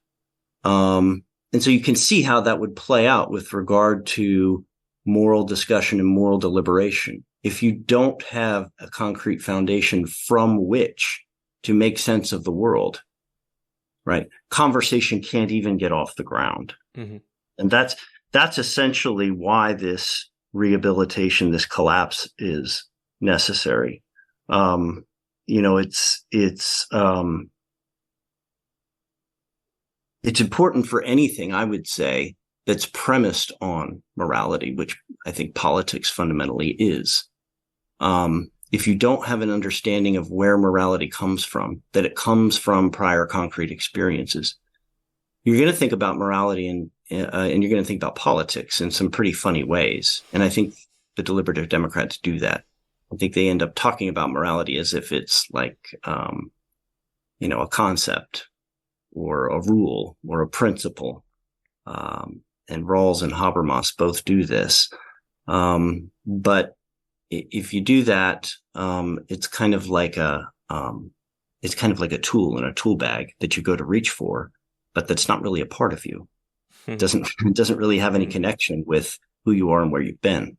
And so you can see how that would play out with regard to moral discussion and moral deliberation. If you don't have a concrete foundation from which to make sense of the world, right? Conversation can't even get off the ground. Mm-hmm. And that's essentially why this rehabilitation, this collapse is necessary. It's important for anything, I would say, that's premised on morality, which I think politics fundamentally is. If you don't have an understanding of where morality comes from, that it comes from prior concrete experiences, you're going to think about morality and you're going to think about politics in some pretty funny ways. And I think the deliberative Democrats do that. I think they end up talking about morality as if it's like, a concept or a rule or a principle. And Rawls and Habermas both do this. But if you do that, it's kind of like a tool in a tool bag that you go to reach for, but that's not really a part of you. It doesn't really have any connection with who you are and where you've been.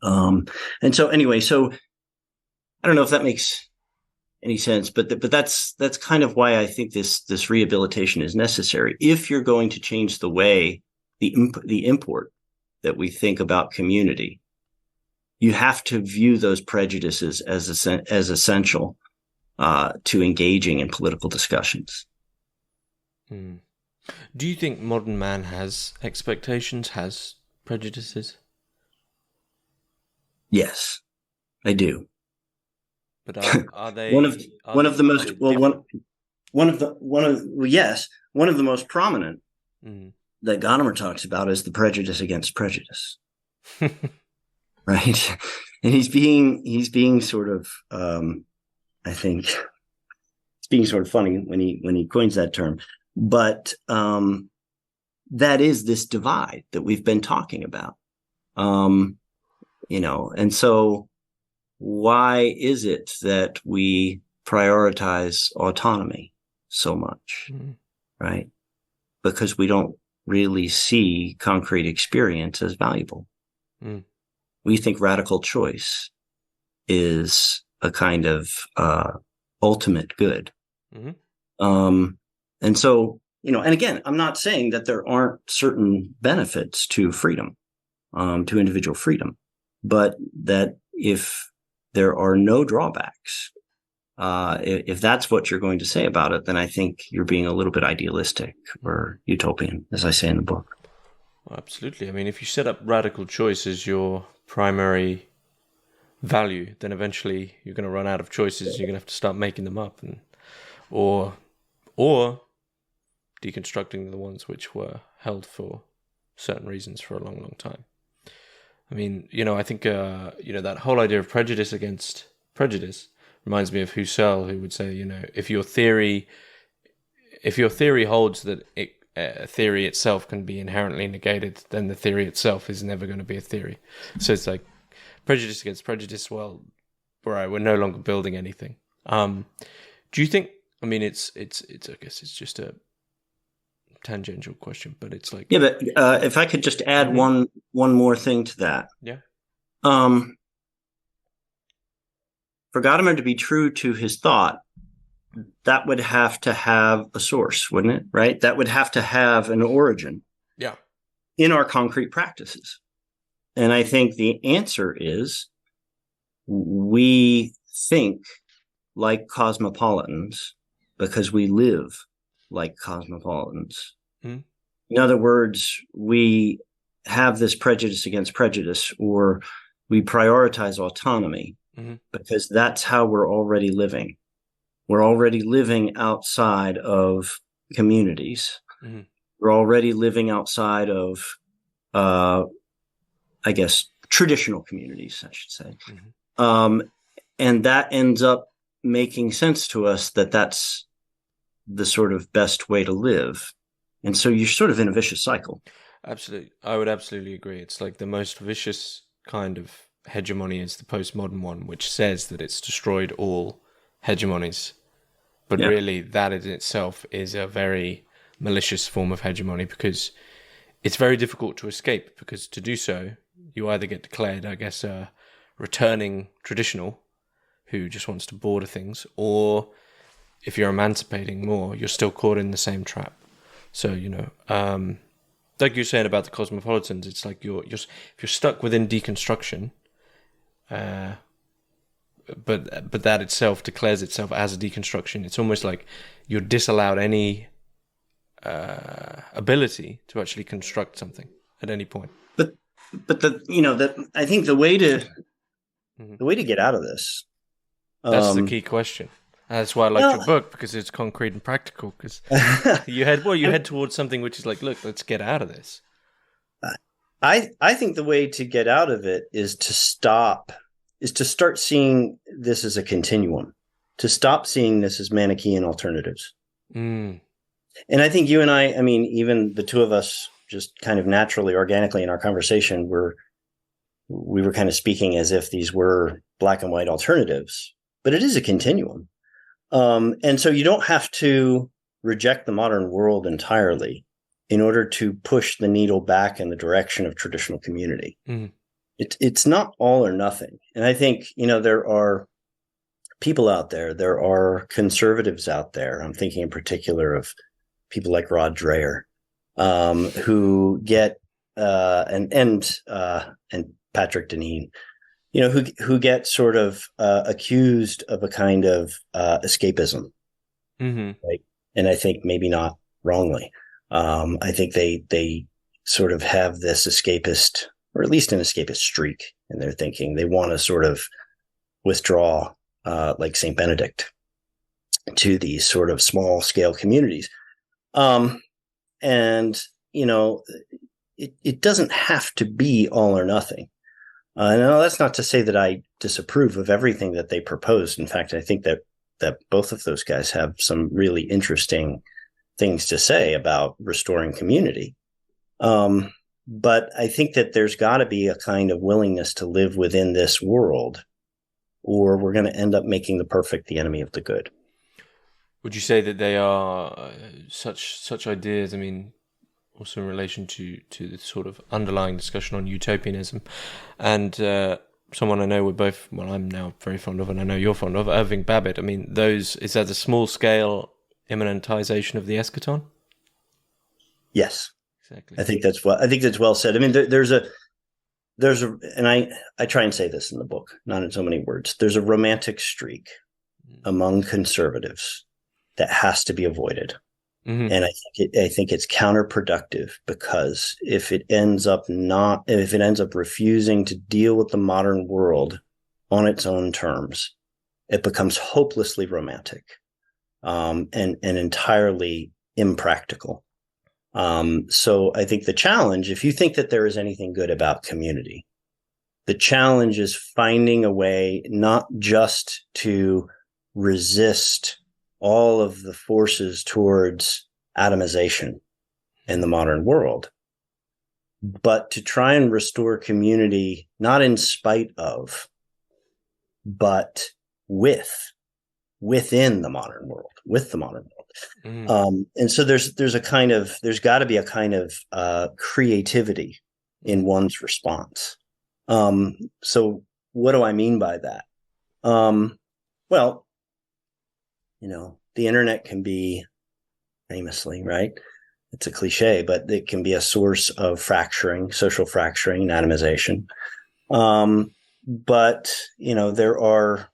And so anyway, so I don't know if that makes any sense, but that's kind of why I think this rehabilitation is necessary. If you're going to change the way the import that we think about community, you have to view those prejudices as essential to engaging in political discussions. Do you think modern man has expectations, has prejudices? Yes, I do. But are they one of the most prominent that Gadamer talks about is the prejudice against prejudice. Right. And he's being sort of I think it's being sort of funny when he coins that term. But that is this divide that we've been talking about. And so why is it that we prioritize autonomy so much? Right? Because we don't really see concrete experience as valuable. We think radical choice is a kind of ultimate good. And so, and again, I'm not saying that there aren't certain benefits to freedom, to individual freedom, but that if there are no drawbacks, if that's what you're going to say about it, then I think you're being a little bit idealistic or utopian, as I say in the book. Well, absolutely. I mean, if you set up radical choice as your primary value, then eventually you're going to run out of choices. You're going to have to start making them up, or deconstructing the ones which were held for certain reasons for a long, long time. I mean, I think, that whole idea of prejudice against prejudice reminds me of Husserl, who would say, if your theory holds that a theory itself can be inherently negated, then the theory itself is never going to be a theory. So it's like prejudice against prejudice. Well, right, we're no longer building anything. Do you think? I mean, it's. I guess it's just a tangential question, but it's like, Yeah, but if I could just add one more thing to that. Yeah. For Gadamer to be true to his thought, that would have to have a source, wouldn't it? Right? That would have to have an origin. Yeah. In our concrete practices. And I think the answer is we think like cosmopolitans because we live like cosmopolitans. Mm. In other words, we have this prejudice against prejudice, or we prioritize autonomy because that's how we're already living. We're already living outside of communities. Mm-hmm. We're already living outside of, I guess, traditional communities, I should say. Mm-hmm. And that ends up making sense to us that that's the sort of best way to live. And so you're sort of in a vicious cycle. Absolutely. I would absolutely agree. It's like the most vicious kind of hegemony is the postmodern one, which says that it's destroyed all hegemonies. But really, that in itself is a very malicious form of hegemony because it's very difficult to escape, because to do so, you either get declared, I guess, a returning traditional who just wants to border things, or if you're emancipating more, you're still caught in the same trap. So, like you're saying about the cosmopolitans, it's like if you're stuck within deconstruction, but that itself declares itself as a deconstruction. It's almost like you're disallowed any ability to actually construct something at any point. But I think the way to get out of this. That's the key question. That's why I liked your book, because it's concrete and practical. Because you head towards something which is like, look, let's get out of this. I think the way to get out of it is to start seeing this as a continuum, to stop seeing this as Manichaean alternatives. Mm. And I think you and I mean, even the two of us, just kind of naturally, organically in our conversation, we were kind of speaking as if these were black and white alternatives, but it is a continuum. And so you don't have to reject the modern world entirely in order to push the needle back in the direction of traditional community. Mm. It's not all or nothing. And I think, there are people out there, there are conservatives out there. I'm thinking in particular of people like Rod Dreher, who get, and Patrick Deneen, who get sort of accused of a kind of escapism, right? And I think maybe not wrongly. I think they sort of have this escapist, or at least an escapist streak in their thinking. They want to sort of withdraw, like St. Benedict, to these sort of small scale communities. And it doesn't have to be all or nothing. No, that's not to say that I disapprove of everything that they proposed. In fact, I think that both of those guys have some really interesting things to say about restoring community. But I think that there's got to be a kind of willingness to live within this world, or we're going to end up making the perfect the enemy of the good. Would you say that they are such ideas? I mean, also in relation to the sort of underlying discussion on utopianism, and someone I know I'm now very fond of, and I know you're fond of, Irving Babbitt. I mean, is that a small scale immanentization of the eschaton? Yes, exactly. I think that's well said. I mean, there's a, and I try and say this in the book, not in so many words. There's a romantic streak among conservatives that has to be avoided. Mm-hmm. And I think it's counterproductive, because if it ends up refusing to deal with the modern world on its own terms, it becomes hopelessly romantic, and entirely impractical. So I think the challenge, if you think that there is anything good about community, the challenge is finding a way not just to resist all of the forces towards atomization in the modern world, but to try and restore community, not in spite of, but with within the modern world, with the modern world. Mm. And so there's got to be a kind of creativity in one's response. So what do I mean by that? Well, the internet can be famously, right? It's a cliche, but it can be a source of fracturing, social fracturing, atomization. But there are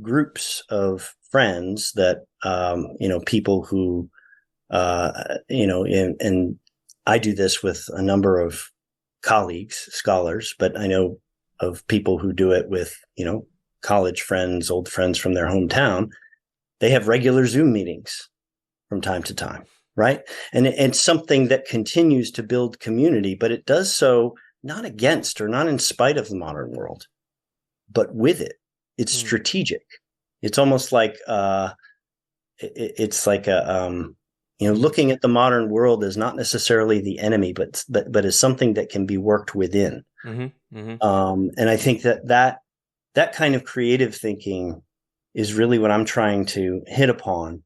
groups of friends that people who and I do this with a number of colleagues, scholars, but I know of people who do it with college friends, old friends from their hometown. They have regular Zoom meetings from time to time, right? And it's something that continues to build community, but it does so not against or not in spite of the modern world, but with it. It's strategic. It's almost like it's like looking at the modern world as not necessarily the enemy, but as something that can be worked within. Mm-hmm. Mm-hmm. And I think that kind of creative thinking is really what I'm trying to hit upon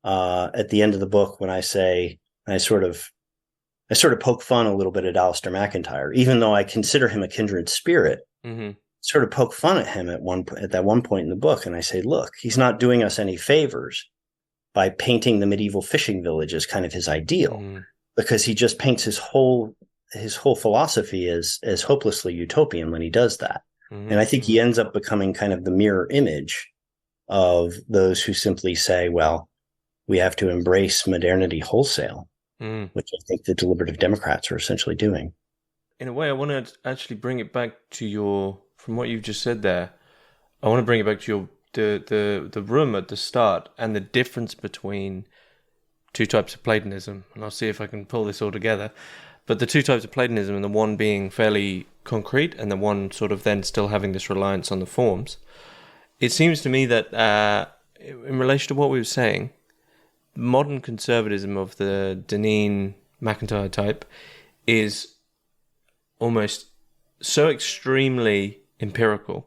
at the end of the book when I say I sort of poke fun a little bit at Alistair MacIntyre, even though I consider him a kindred spirit. Mm-hmm. Sort of poke fun at him at that one point in the book, and I say, look, he's not doing us any favors by painting the medieval fishing village as kind of his ideal, because he just paints his whole philosophy as hopelessly utopian when he does that. And I think he ends up becoming kind of the mirror image of those who simply say, well, we have to embrace modernity wholesale, which I think the deliberative Democrats are essentially doing. In a way, I want to actually bring it back to from what you've just said there. I want to bring it back to the room at the start and the difference between two types of Platonism. And I'll see if I can pull this all together. But the two types of Platonism, and the one being fairly concrete and the one sort of then still having this reliance on the forms. It seems to me that in relation to what we were saying, modern conservatism of the Deneen-MacIntyre type is almost so extremely empirical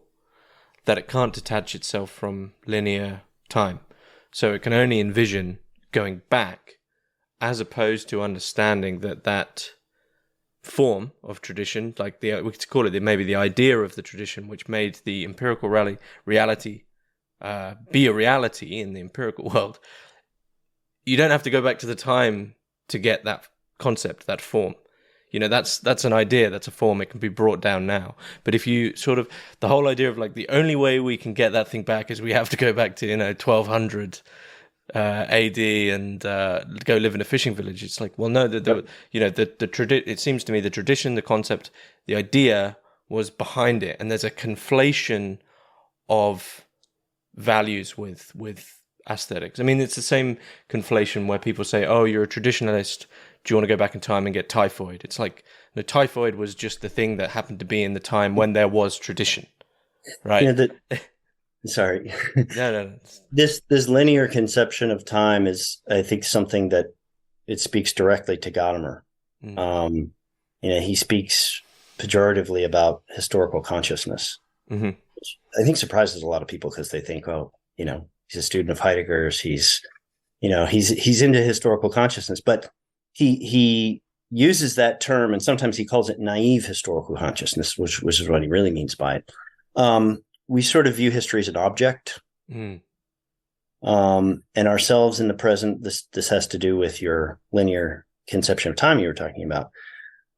that it can't detach itself from linear time. So it can only envision going back, as opposed to understanding that form of tradition, like we could call it maybe the idea of the tradition, which made the empirical reality be a reality in the empirical world. You don't have to go back to the time to get that concept, that form. That's an idea, that's a form, it can be brought down now. But if you sort of, the whole idea of like the only way we can get that thing back is we have to go back to 1200 AD and go live in a fishing village. It's like, well, no, it seems to me the tradition, the concept, the idea was behind it, and there's a conflation of values with aesthetics. I mean, it's the same conflation where people say, oh, you're a traditionalist, do you want to go back in time and get typhoid? It's like, no, typhoid was just the thing that happened to be in the time when there was tradition, right? Sorry. No. This linear conception of time is, I think, something that it speaks directly to Gadamer. He speaks pejoratively about historical consciousness, which I think surprises a lot of people because they think, oh, he's a student of Heidegger's. He's into historical consciousness, but he uses that term, and sometimes he calls it naive historical consciousness, which is what he really means by it. We sort of view history as an object, and ourselves in the present. This has to do with your linear conception of time you were talking about.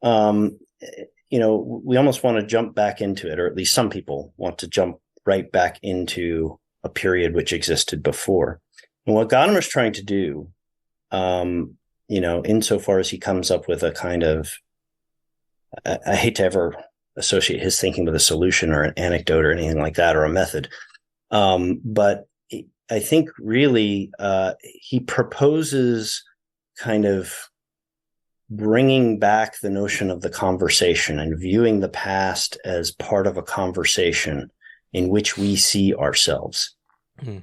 We almost want to jump back into it, or at least some people want to jump right back into a period which existed before. And what Gadamer's trying to do, insofar as he comes up with a kind of, I hate to ever associate his thinking with a solution or an anecdote or anything like that, or a method. But I think really he proposes kind of bringing back the notion of the conversation and viewing the past as part of a conversation in which we see ourselves.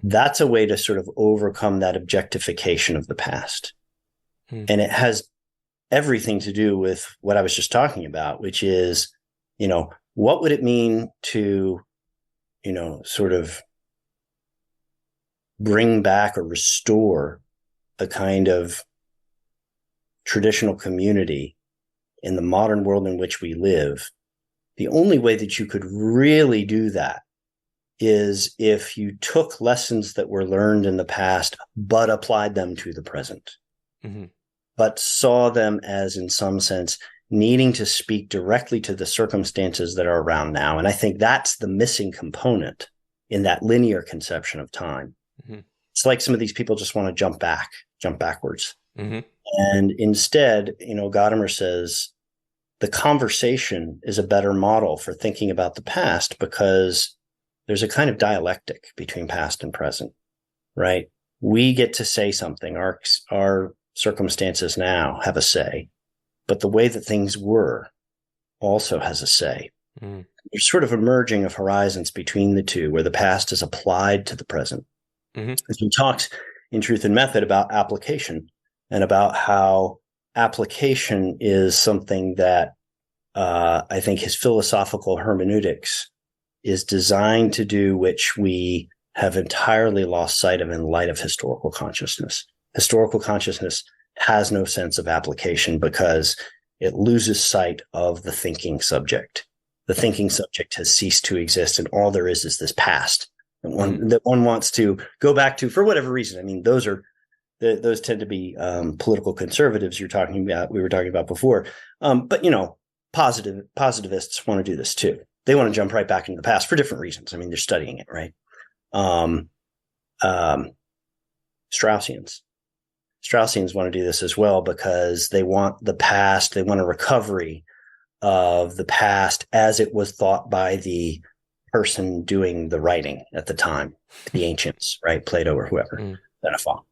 That's a way to sort of overcome that objectification of the past. And it has everything to do with what I was just talking about, which is, what would it mean to, sort of bring back or restore a kind of traditional community in the modern world in which we live, the only way that you could really do that is if you took lessons that were learned in the past, but applied them to the present, but saw them as, in some sense, needing to speak directly to the circumstances that are around now. And I think that's the missing component in that linear conception of time. It's like some of these people just want to jump backwards. And instead, Gadamer says the conversation is a better model for thinking about the past, because there's a kind of dialectic between past and present, right? We get to say something. Our circumstances now have a say, but the way that things were also has a say. There's sort of a merging of horizons between the two, where the past is applied to the present. As he talks in Truth and Method about application, and about how application is something that I think his philosophical hermeneutics is designed to do, which we have entirely lost sight of in light of historical consciousness. Historical consciousness has no sense of application because it loses sight of the thinking subject. The thinking subject has ceased to exist, and all there is this past that one wants to go back to for whatever reason. I mean, those tend to be political conservatives we were talking about before. But positivists want to do this too. They want to jump right back into the past for different reasons. I mean, they're studying it, right? Straussians want to do this as well, because they want the past. They want a recovery of the past as it was thought by the person doing the writing at the time, the ancients, right? Plato or whoever, Xenophon.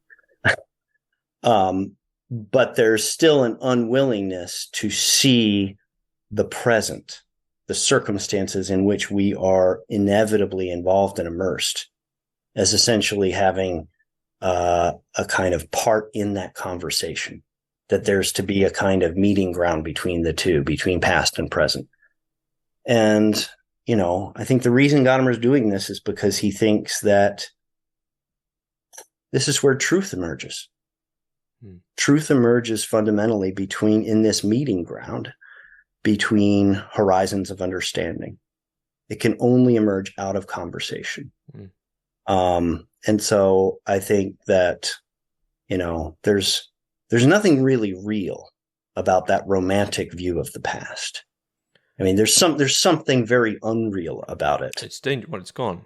But there's still an unwillingness to see the present, the circumstances in which we are inevitably involved and immersed, as essentially having a kind of part in that conversation, that there's to be a kind of meeting ground between the two, between past and present. And, I think the reason Gadamer is doing this is because he thinks that this is where truth emerges. Truth emerges fundamentally in this meeting ground between horizons of understanding. It can only emerge out of conversation. And so I think that, there's nothing really real about that romantic view of the past. I mean, there's something very unreal about it. It's dangerous. Well, it's gone.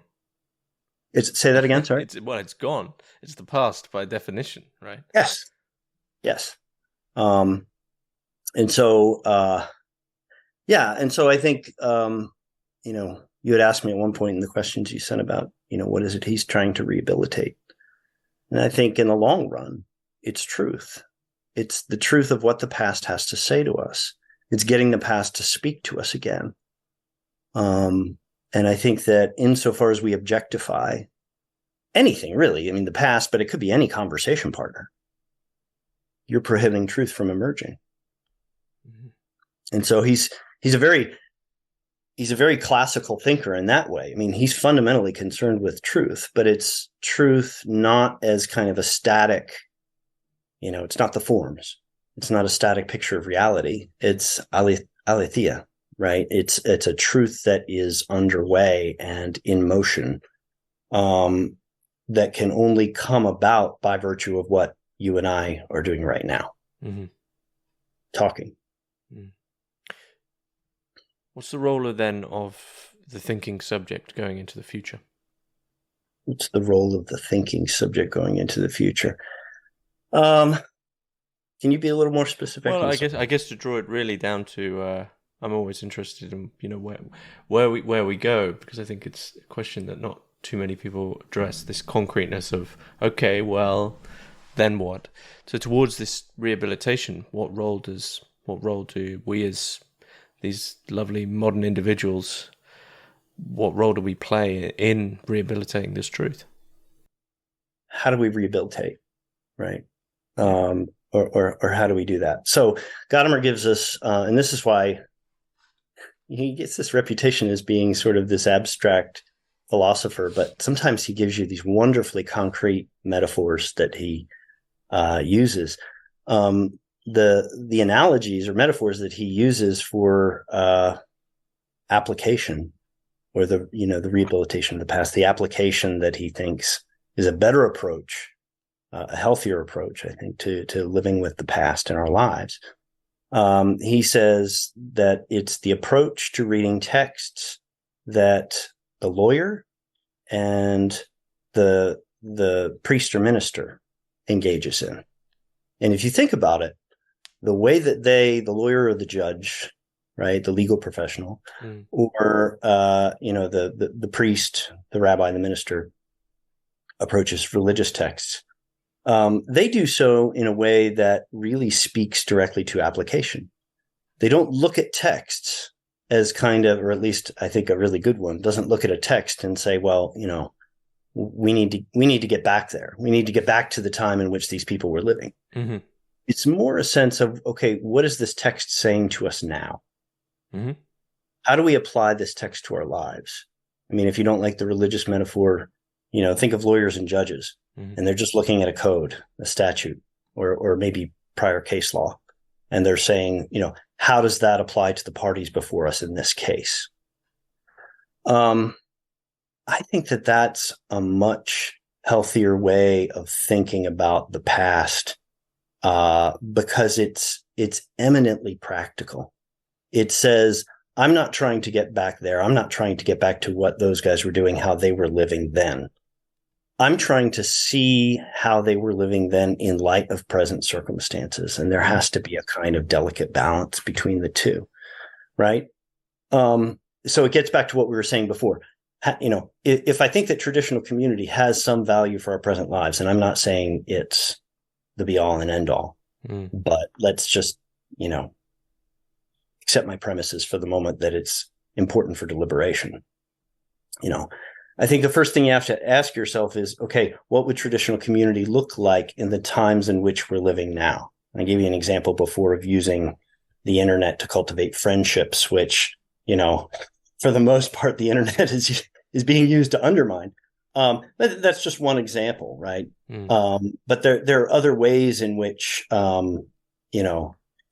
Say that again. Sorry. It's gone. It's the past by definition, right? Yes. And so I think, you had asked me at one point in the questions you sent about, what is it he's trying to rehabilitate? And I think in the long run, it's truth. It's the truth of what the past has to say to us. It's getting the past to speak to us again. And I think that insofar as we objectify anything, really, I mean, the past, but it could be any conversation partner, you're prohibiting truth from emerging. And so he's a very classical thinker in that way. I mean, he's fundamentally concerned with truth, but it's truth not as kind of a static, it's not the forms. It's not a static picture of reality. It's aletheia, right? It's a truth that is underway and in motion, that can only come about by virtue of what you and I are doing right now. Talking. What's the role then of the thinking subject going into the future? What's the role of the thinking subject going into the future? Can you be a little more specific? Well, I guess to draw it really down to, I'm always interested in where we go, because I think it's a question that not too many people address. This concreteness of, okay, well, then what? So towards this rehabilitation, what role do we as these lovely modern individuals, what role do we play in rehabilitating this truth? How do we rehabilitate, right? Or how do we do that? So Gadamer gives us, and this is why he gets this reputation as being sort of this abstract philosopher, but sometimes he gives you these wonderfully concrete metaphors that he uses. The analogies or metaphors that he uses for application, or the rehabilitation of the past, the application that he thinks is a better approach, a healthier approach, I think, to living with the past in our lives. He says that it's the approach to reading texts that the lawyer and the priest or minister engages in. And if you think about it, the way that the lawyer or the judge, right, the legal professional, or the priest, the rabbi, the minister approaches religious texts, they do so in a way that really speaks directly to application. They don't look at texts as kind of, or at least I think a really good one doesn't look at a text and say, well, we need to get back there. We need to get back to the time in which these people were living. Mm-hmm. It's more a sense of, okay, what is this text saying to us now? Mm-hmm. How do we apply this text to our lives? I mean, if you don't like the religious metaphor, think of lawyers and judges, and they're just looking at a code, a statute, or maybe prior case law. And they're saying, how does that apply to the parties before us in this case? I think that that's a much healthier way of thinking about the past, because it's eminently practical. It says, I'm not trying to get back there. I'm not trying to get back to what those guys were doing, how they were living then. I'm trying to see how they were living then in light of present circumstances. And there has to be a kind of delicate balance between the two, right? So it gets back to what we were saying before. If I think that traditional community has some value for our present lives, and I'm not saying it's the be all and end all, but let's just, accept my premises for the moment that it's important for deliberation. I think the first thing you have to ask yourself is, okay, what would traditional community look like in the times in which we're living now? I gave you an example before of using the internet to cultivate friendships, which, for the most part, the internet is being used to undermine. That's just one example, right? But there are other ways in which,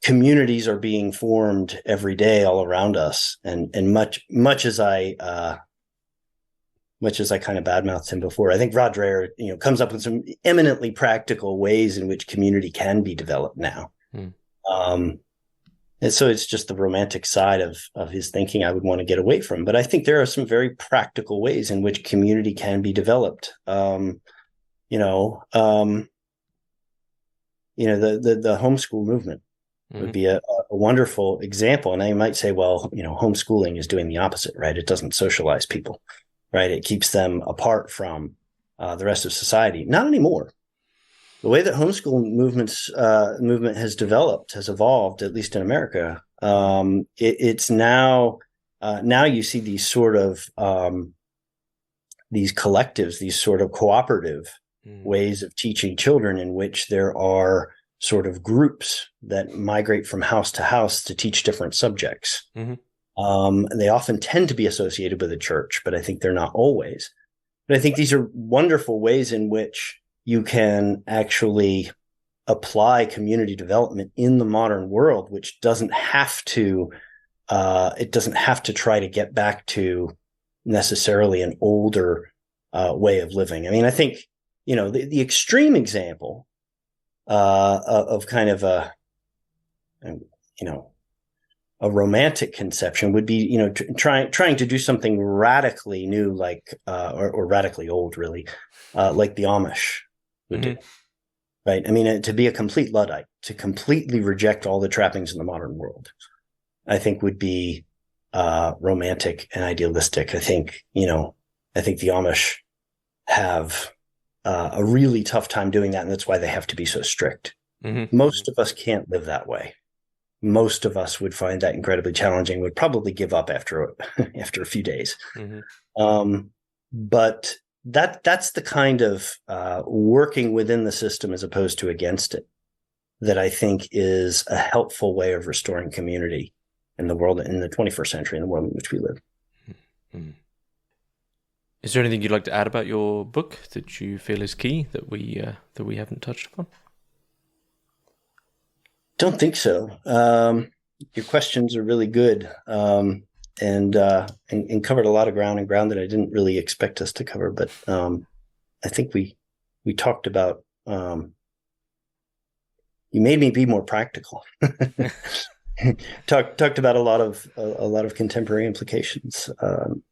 communities are being formed every day all around us. And much as I kind of badmouthed him before, I think Rod Dreher, comes up with some eminently practical ways in which community can be developed now. And so it's just the romantic side of his thinking I would want to get away from. But I think there are some very practical ways in which community can be developed. The homeschool movement would be a wonderful example. And I might say, well, homeschooling is doing the opposite, right? It doesn't socialize people, right? It keeps them apart from the rest of society. Not anymore. The way that homeschool movement has developed, has evolved, at least in America, it's now you see these sort of these collectives, these sort of cooperative ways of teaching children, in which there are sort of groups that migrate from house to house to teach different subjects. And they often tend to be associated with the church, but I think they're not always. But I think these are wonderful ways in which you can actually apply community development in the modern world, which doesn't have to try to get back to necessarily an older way of living. I mean, I think, the extreme example of kind of a romantic conception would be, trying to do something radically new, like, or radically old, really, like the Amish would do, right? I mean, to be a complete Luddite, to completely reject all the trappings in the modern world, I think would be romantic and idealistic. I think the Amish have a really tough time doing that, and that's why they have to be so strict. Most of us can't live that way. Most of us would find that incredibly challenging, would probably give up after a few days. But that's the kind of working within the system as opposed to against it that I think is a helpful way of restoring community in the world, in the 21st century, in the world in which we live. Is there anything you'd like to add about your book that you feel is key that we haven't touched upon? Don't think so. Your questions are really good, and covered a lot of ground that I didn't really expect us to cover. But I think we talked about. You made me be more practical. talked about a lot of contemporary implications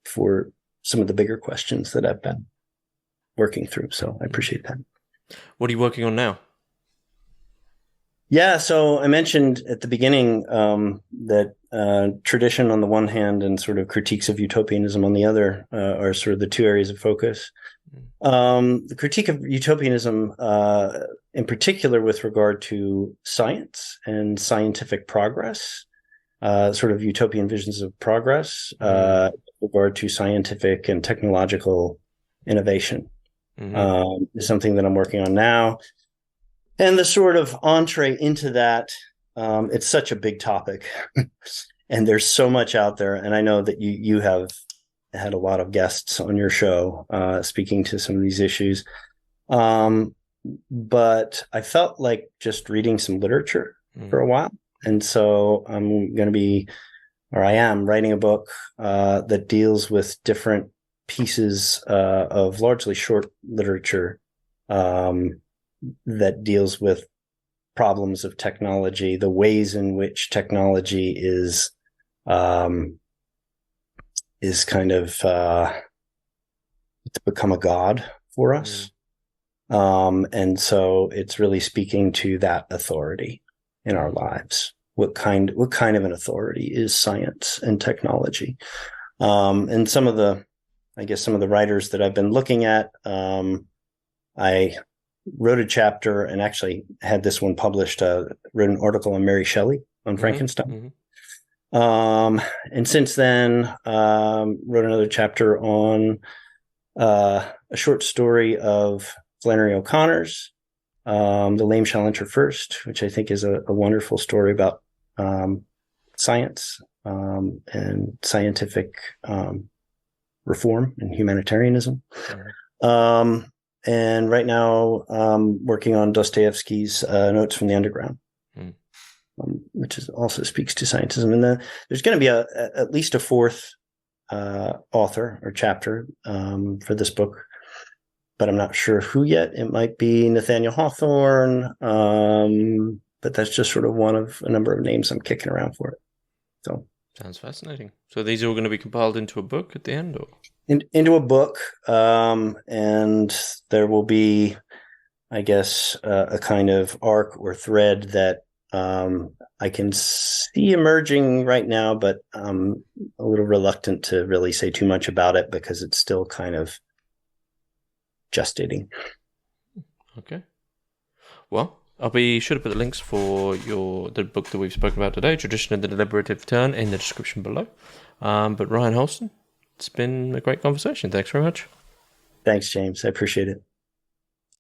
for some of the bigger questions that I've been working through. So I appreciate that. What are you working on now? Yeah, so I mentioned at the beginning that tradition on the one hand and sort of critiques of utopianism on the other are sort of the two areas of focus. The critique of utopianism, in particular with regard to science and scientific progress, sort of utopian visions of progress, with regard to scientific and technological innovation, is something that I'm working on now. And the sort of entree into that, it's such a big topic, and there's so much out there. And I know that you have had a lot of guests on your show speaking to some of these issues. But I felt like just reading some literature for a while. And so I am writing a book that deals with different pieces of largely short literature that deals with problems of technology, the ways in which technology is kind of it's become a god for us. And so it's really speaking to that authority in our lives. What kind of an authority is science and technology? And some of the writers that I've been looking at, I wrote a chapter and actually had this one published, wrote an article on Mary Shelley on Frankenstein. And since then, wrote another chapter on a short story of Flannery O'Connor's, The Lame Shall Enter First, which I think is a wonderful story about science and scientific reform and humanitarianism. And right now, working on Dostoevsky's Notes from the Underground, which also speaks to scientism. And there's going to be at least a fourth author or chapter for this book, but I'm not sure who yet. It might be Nathaniel Hawthorne, but that's just sort of one of a number of names I'm kicking around for it. So sounds fascinating. So these are all going to be compiled into a book at the end, or? Into a book, and there will be, I guess, a kind of arc or thread that I can see emerging right now, but I'm a little reluctant to really say too much about it because it's still kind of gestating. Okay. Well, I'll be sure to put the links for the book that we've spoken about today, Tradition and the Deliberative Turn, in the description below. But Ryan Holston, it's been a great conversation. Thanks very much. Thanks, James. I appreciate it.